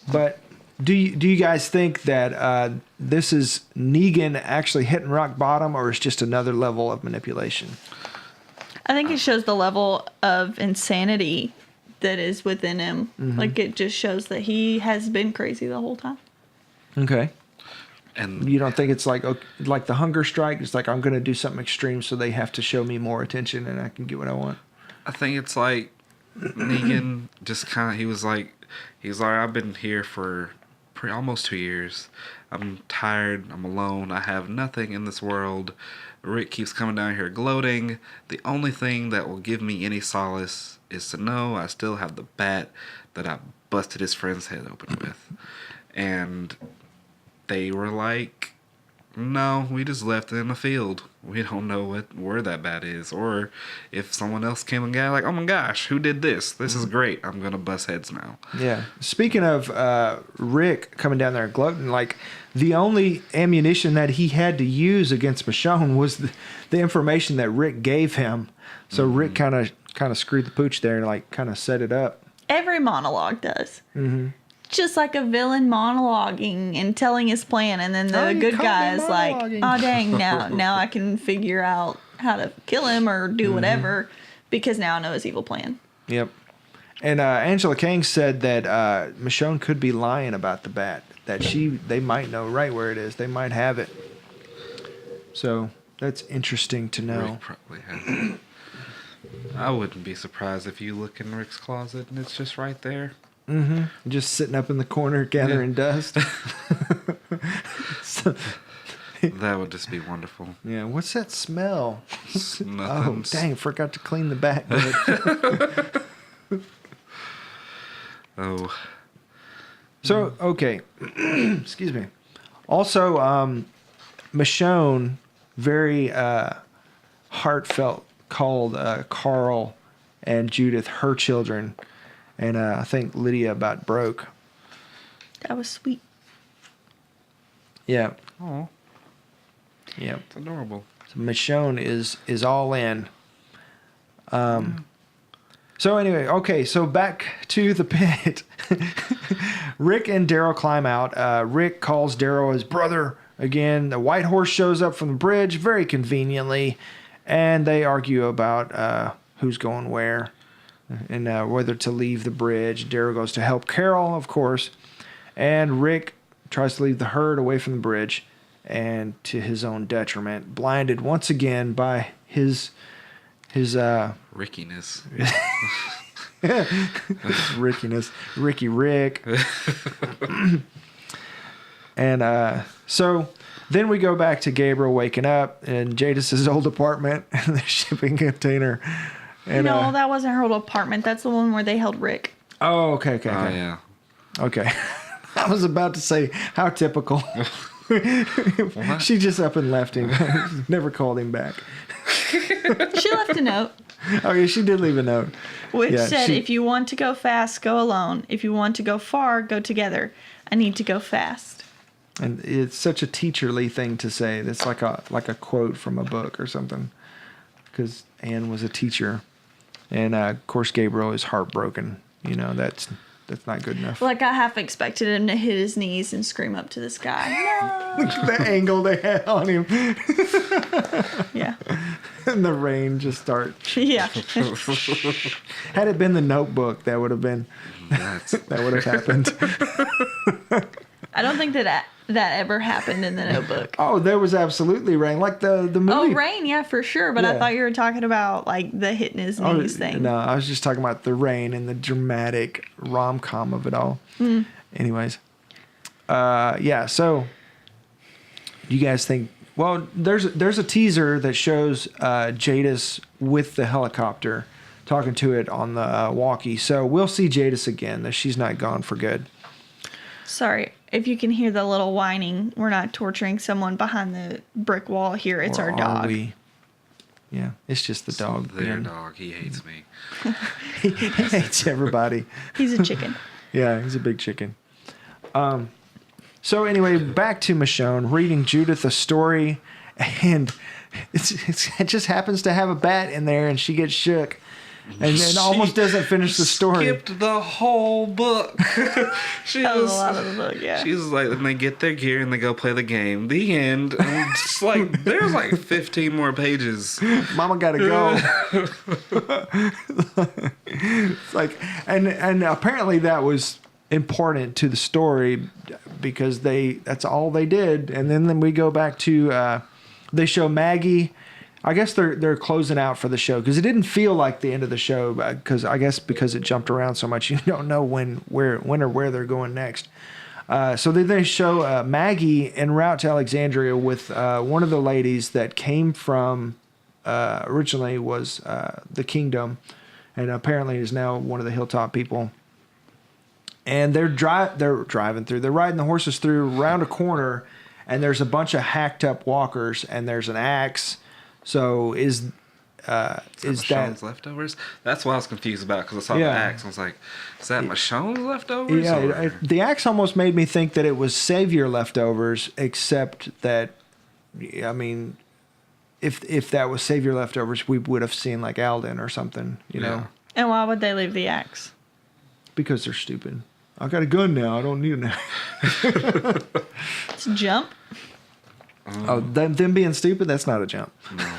But do you guys think that this is Negan actually hitting rock bottom, or is just another level of manipulation? I think it shows the level of insanity that is within him. Mm-hmm. Like, it just shows that he has been crazy the whole time. Okay. And you don't think it's like the hunger strike? It's like, I'm going to do something extreme so they have to show me more attention and I can get what I want? I think it's like Negan just kind of, he's like, I've been here for almost 2 years. I'm tired. I'm alone. I have nothing in this world. Rick keeps coming down here gloating. The only thing that will give me any solace is to know I still have the bat that I busted his friend's head open with. And they were like, no, we just left it in the field. We don't know where that bat is. Or if someone else came and got like, oh my gosh, who did this? This is great. I'm going to bust heads now. Yeah. Speaking of Rick coming down there gloating, like the only ammunition that he had to use against Michonne was the information that Rick gave him. So Rick kind of screwed the pooch there and like kind of set it up. Every monologue does. Mm-hmm. Just like a villain monologuing and telling his plan, and then the good guy is like, oh dang, now I can figure out how to kill him or do whatever because now I know his evil plan. Yep. And Angela Kang said that Michonne could be lying about the bat, that they might know right where it is. They might have it. So that's interesting to know. Rick probably has it. I wouldn't be surprised if you look in Rick's closet and it's just right there. Mm-hmm. Just sitting up in the corner gathering dust. That would just be wonderful. Yeah, what's that smell? Nothing. Oh, dang, forgot to clean the bat. Oh. So, okay. Excuse me. Also, Michonne very heartfelt called Carl and Judith her children. And I think Lydia about broke. That was sweet. Yeah. Oh. Yeah. It's adorable. So Michonne is all in. So anyway, okay, so back to the pit. Rick and Daryl climb out. Rick calls Daryl his brother again. The white horse shows up from the bridge very conveniently, and they argue about who's going where. And whether to leave the bridge. Daryl goes to help Carol, of course. And Rick tries to leave the herd away from the bridge. And to his own detriment. Blinded once again by his Rickiness. Rickiness. Ricky Rick. And so then we go back to Gabriel waking up in Jadis's old apartment in the shipping container. And, no, that wasn't her old apartment. That's the one where they held Rick. Oh, okay. Oh, yeah. Okay. I was about to say, how typical. She just up and left him. Never called him back. She left a note. Oh, yeah, she did leave a note. Which said, if you want to go fast, go alone. If you want to go far, go together. I need to go fast. And it's such a teacherly thing to say. It's like a quote from a book or something. Because Anne was a teacher. And, of course, Gabriel is heartbroken. You know, that's not good enough. Like, I half expected him to hit his knees and scream up to the sky. No! The angle they had on him. Yeah. And the rain just starts. Yeah. Had it been The Notebook, that would have been... that would have happened. I don't think that ever happened in The Notebook. Oh, there was absolutely rain. Like the movie. Oh, rain, yeah, for sure. But I thought you were talking about, like, the hitting his knees thing. No, I was just talking about the rain and the dramatic rom-com of it all. Anyways. Yeah, so you guys think... Well, there's a teaser that shows Jadis with the helicopter talking to it on the walkie. So we'll see Jadis again, that she's not gone for good. Sorry, if you can hear the little whining, we're not torturing someone behind the brick wall here. It's our dog. Yeah, it's just the dog. Their dog. He hates me. He hates everybody. He's a chicken. Yeah, he's a big chicken. So anyway, back to Michonne reading Judith a story, and it just happens to have a bat in there, and she gets shook. And then almost doesn't finish the story. Skipped the whole book. That was a lot of the book, yeah. She was like, then they get their gear and they go play the game. The end. And it's like, there's like 15 more pages. Mama gotta go. It's like, and apparently that was important to the story because that's all they did. And then we go back to they show Maggie. I guess they're closing out for the show because it didn't feel like the end of the show because it jumped around so much you don't know when or where they're going next. So then they show Maggie en route to Alexandria with one of the ladies that came from originally was the kingdom, and apparently is now one of the hilltop people. And they're driving through. They're riding the horses through around a corner, and there's a bunch of hacked up walkers, and there's an axe. So is Michonne's leftovers? That's what I was confused about because I saw the axe. I was like, is that Michonne's leftovers? Yeah, the axe almost made me think that it was Savior leftovers, except that, I mean, if that was Savior leftovers, we would have seen like Alden or something, you know? And why would they leave the axe? Because they're stupid. I got a gun now. I don't need an axe. It's a jump. Them being stupid, that's not a jump. No.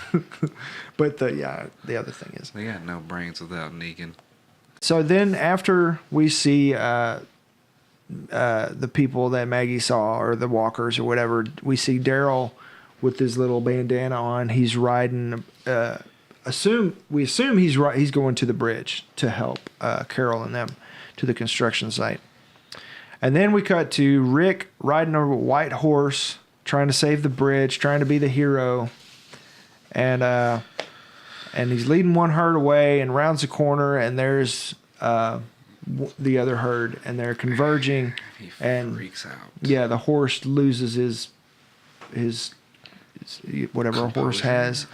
But the other thing is. They got no brains without Negan. So then after we see the people that Maggie saw, or the walkers or whatever, we see Daryl with his little bandana on. He's riding. We assume he's going to the bridge to help Carol and them to the construction site. And then we cut to Rick riding a white horse, trying to save the bridge, trying to be the hero. And he's leading one herd away and rounds the corner, and there's the other herd, and they're converging. He freaks out. Yeah, the horse loses his whatever a horse has.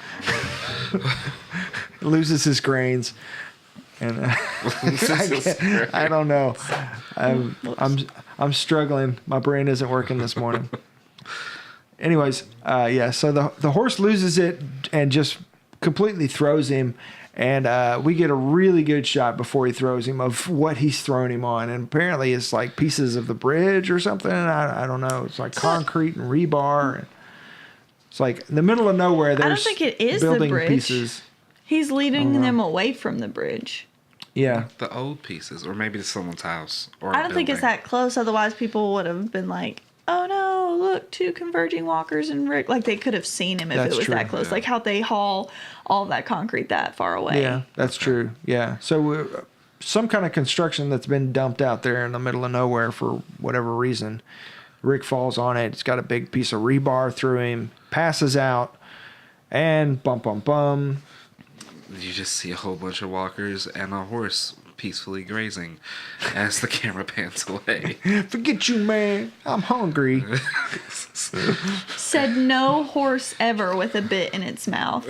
Loses his grains. And I don't know. I'm struggling. My brain isn't working this morning. Anyways, so the horse loses it and just completely throws him, and we get a really good shot before he throws him of what he's thrown him on, and apparently it's like pieces of the bridge or something. I don't know. It's like concrete and rebar. And it's like in the middle of nowhere. There's I don't think it is building the bridge. Pieces. He's leading them away from the bridge. Yeah, the old pieces, or maybe to someone's house. Or I don't think it's that close. Otherwise, people would have been like, "Oh no, look, two converging walkers and Rick." Like they could have seen him if it was that close. Yeah. Like how they haul all of that concrete that far away. Yeah, that's true. Yeah, so some kind of construction that's been dumped out there in the middle of nowhere for whatever reason. Rick falls on it. It's got a big piece of rebar through him. Passes out, and bum bum bum. You just see a whole bunch of walkers and a horse peacefully grazing as the camera pans away. Forget you, man. I'm hungry. Said no horse ever with a bit in its mouth.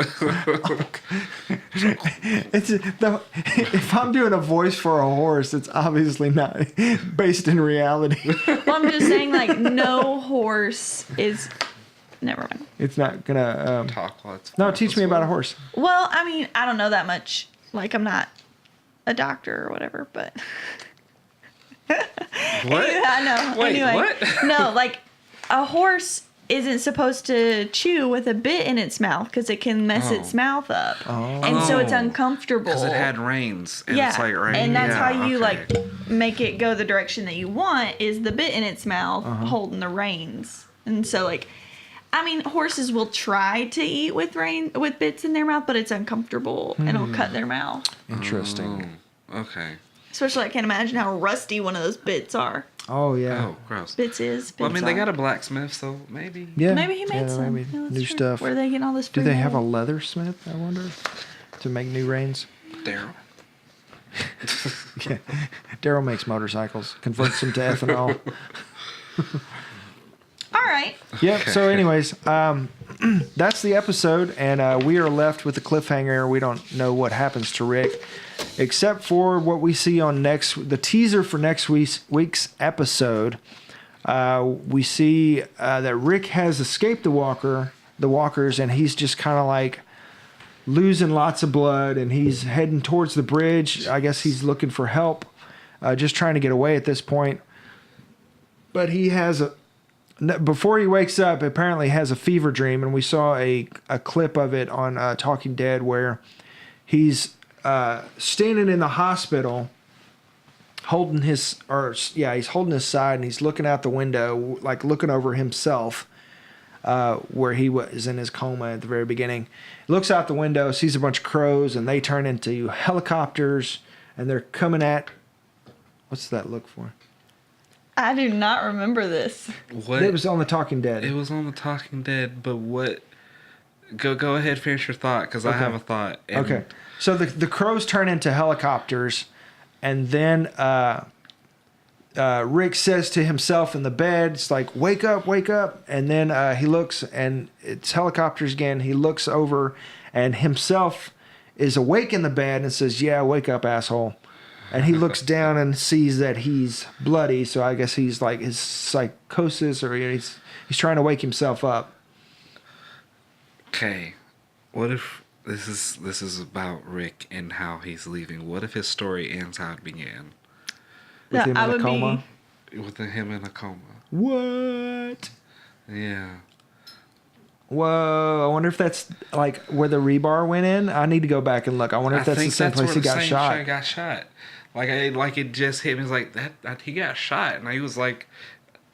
If I'm doing a voice for a horse, it's obviously not based in reality. Well, I'm just saying, like, no horse is... Never mind. It's not gonna talk while it's no. Teach me about a horse. Well, I mean, I don't know that much. Like, I'm not a doctor or whatever, but what? I know. Wait, anyway, what? No, like a horse isn't supposed to chew with a bit in its mouth because it can mess its mouth up, and so it's uncomfortable. Because it had reins. And yeah, it's like right. And that's how you like make it go the direction that you want is the bit in its mouth holding the reins, and so like. I mean, horses will try to eat with bits in their mouth, but it's uncomfortable and it'll cut their mouth. Interesting. Okay. Especially, I can't imagine how rusty one of those bits are. Oh yeah. Oh, gross. Bits well, I mean, they are. got a blacksmith, so maybe. Yeah. Maybe he made some. Maybe Yeah, new true. stuff. Where are they getting all this? Do free they have a metal? leathersmith? I wonder, to make new reins. Daryl. Yeah. Daryl makes motorcycles, converts them to ethanol. All right. Yep. So, anyways, that's the episode, and we are left with a cliffhanger. We don't know what happens to Rick, except for what we see on the teaser for next week's episode. We see that Rick has escaped the walkers, and he's just kind of like losing lots of blood, and he's heading towards the bridge. I guess he's looking for help, just trying to get away at this point. But he has before he wakes up, apparently has a fever dream, and we saw a clip of it on Talking Dead where he's standing in the hospital, holding his side, and he's looking out the window, like looking over himself, where he was in his coma at the very beginning. He looks out the window, sees a bunch of crows, and they turn into helicopters, and they're coming at. What's that look for? I do not remember this. What? It was on The Talking Dead. It was on The Talking Dead, but what? Go ahead, finish your thought, because I have a thought. Okay. So the crows turn into helicopters, and then Rick says to himself in the bed, it's like, wake up, wake up. And then he looks, and it's helicopters again. He looks over, and himself is awake in the bed and says, yeah, wake up, asshole. And he looks down and sees that he's bloody, so I guess he's like his psychosis, or he's trying to wake himself up. Okay, what if this is about Rick and how he's leaving? What if his story ends how it began? With him in a coma? With him in a coma. What? Yeah. Whoa, I wonder if that's like where the rebar went in. I need to go back and look. I wonder if that's the same place he got shot. He got shot. Like it just hit me. It's like that he got shot, and I was like,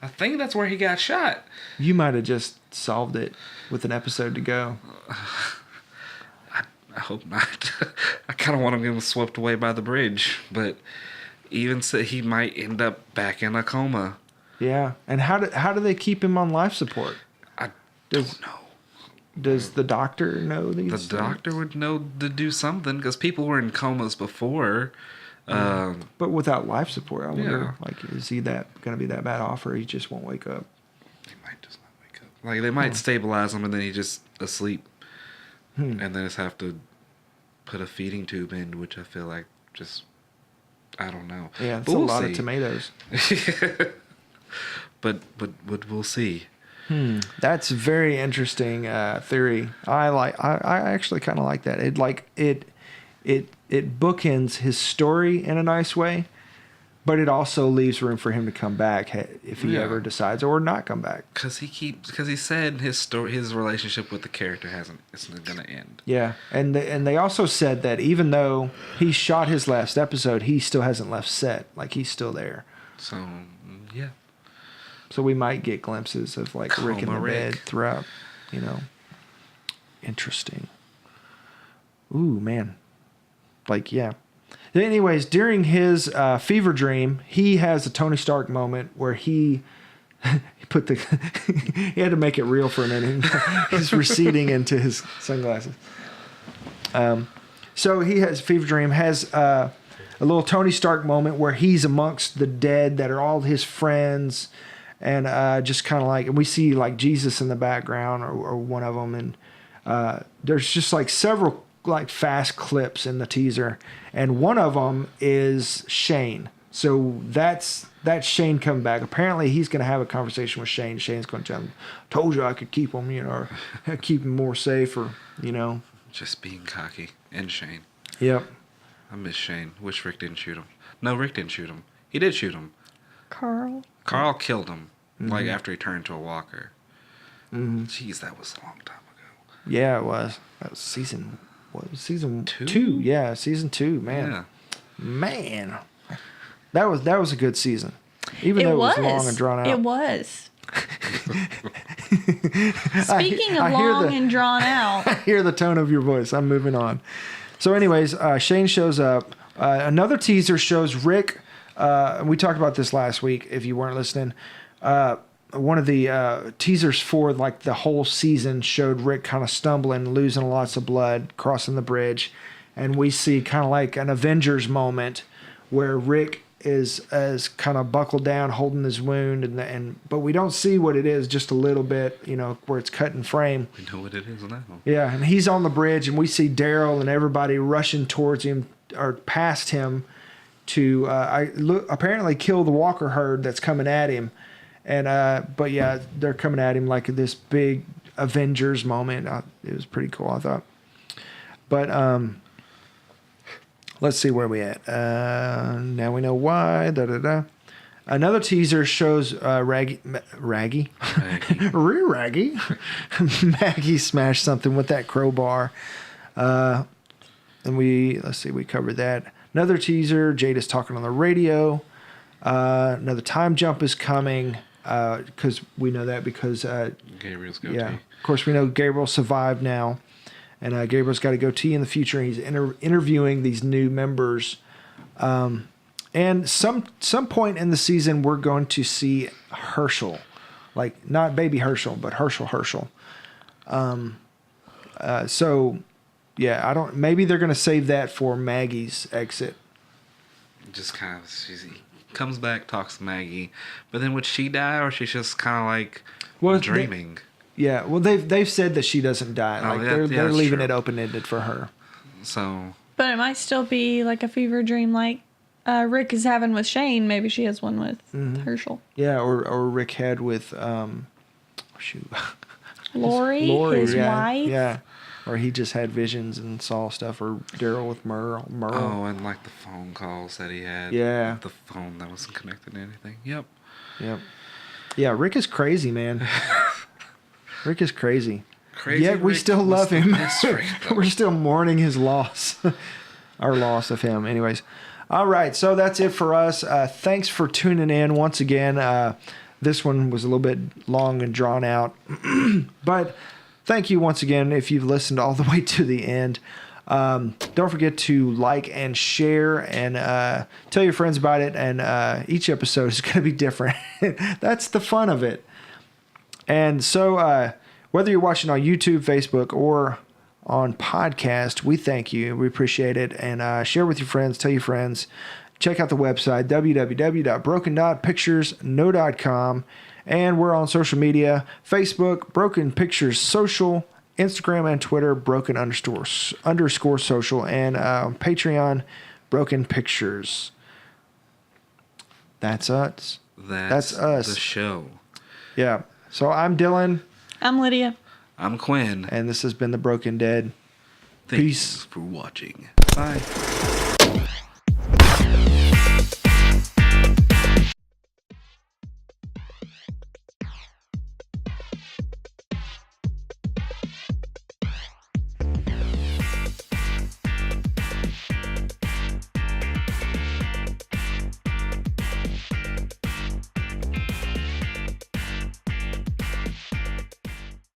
I think that's where he got shot. You might have just solved it with an episode to go. I hope not. I kind of want him getting swept away by the bridge, but even so, he might end up back in a coma. Yeah, and how do they keep him on life support? I don't know. Does the doctor know these? The doctor would know to do something, because people were in comas before. But without life support, I wonder, Yeah. like, is he going to be that bad off, or he just won't wake up? He might just not wake up. Like, they might stabilize him, and then he's just asleep. And then just have to put a feeding tube in, which I feel like just, I don't know. Yeah, it's a lot of tomatoes. but we'll see. That's a very interesting theory. I actually kind of like that. It bookends his story in a nice way, but it also leaves room for him to come back if he ever decides, or not come back. Because he said his relationship with the character isn't going to end. Yeah, and they also said that even though he shot his last episode, he still hasn't left set. Like, he's still there. So yeah. So we might get glimpses of like Rick in the bed Rick. throughout. Interesting. Ooh, man. Like, yeah. Anyways, during his fever dream, he has a Tony Stark moment where he put he had to make it real for a minute. He's receding into his sunglasses. So he has fever dream, has a little Tony Stark moment where he's amongst the dead that are all his friends, and just kind of like, and we see like Jesus in the background, or one of them, and there's just like several like fast clips in the teaser, and one of them is Shane. So that's Shane coming back. Apparently he's going to have a conversation with Shane. Shane's going to tell him, told you I could keep him, or keep him more safe, or Just being cocky. And Shane. Yep. I miss Shane. Wish Rick didn't shoot him. No, Rick didn't shoot him. He did shoot him. Carl killed him, like after he turned into a walker. Jeez, that was a long time ago. Yeah, it was. That was season 2? 2. Yeah, season 2, man. Yeah. Man. That was a good season. Even though it was long and drawn out. It was. Speaking of long and drawn out. I hear the tone of your voice. I'm moving on. So anyways, Shane shows up. Another teaser shows Rick. We talked about this last week, if you weren't listening. One of the teasers for like the whole season showed Rick kind of stumbling, losing lots of blood, crossing the bridge. And we see kind of like an Avengers moment where Rick is kind of buckled down, holding his wound, but we don't see what it is, just a little bit, where it's cut in frame. We know what it is now. Yeah, and he's on the bridge, and we see Daryl and everybody rushing towards him, or past him, to apparently kill the Walker herd that's coming at him. And but yeah, they're coming at him like this big Avengers moment. It was pretty cool, I thought. But let's see where we at. Now we know why. Another teaser shows Raggy. Maggie smashed something with that crowbar. And we covered that. Another teaser, Jada's talking on the radio. Another time jump is coming, because we know that because Gabriel's goatee. yeah, of course we know Gabriel survived now, and Gabriel's got a goatee in the future. And he's interviewing these new members, And some point in the season, we're going to see Herschel, like not baby Herschel, but Herschel. So, yeah, I don't. Maybe they're going to save that for Maggie's exit. Just kind of, he comes back, talks to Maggie, but then would she die, or she's just kind of like dreaming? Yeah, well, they've said that she doesn't die. Oh, Like yeah, they're that's leaving true. it open ended for her. So, But it might still be like a fever dream like Rick is having with Shane. Maybe she has one with Herschel. Yeah, or Rick had with shoot, Lori, his wife. Yeah, or he just had visions and saw stuff, or Daryl with Merle. oh, and like the phone calls that he had. Yeah. The phone that wasn't connected to anything. Yep. Yeah, Rick is crazy, man. Rick is crazy. Crazy. Yet we Rick still was love the him. best Rick, though. We're still mourning his loss. Our loss of him. Anyways. All right, so that's it for us. Thanks for tuning in once again. This one was a little bit long and drawn out. But thank you once again if you've listened all the way to the end. Don't forget to like and share and tell your friends about it. And each episode is going to be different. That's the fun of it. And so whether you're watching on YouTube, Facebook, or on podcast, we thank you. We appreciate it. And share with your friends. Tell your friends. Check out the website, www.broken.picturesno.com. And we're on social media, Facebook, Broken Pictures Social, Instagram and Twitter, broken__ social, and Patreon, Broken Pictures. That's us. That's us. The show. Yeah. So I'm Dylan. I'm Lydia. I'm Quin. And this has been The Broken Dead. Thanks Peace. for watching. Bye.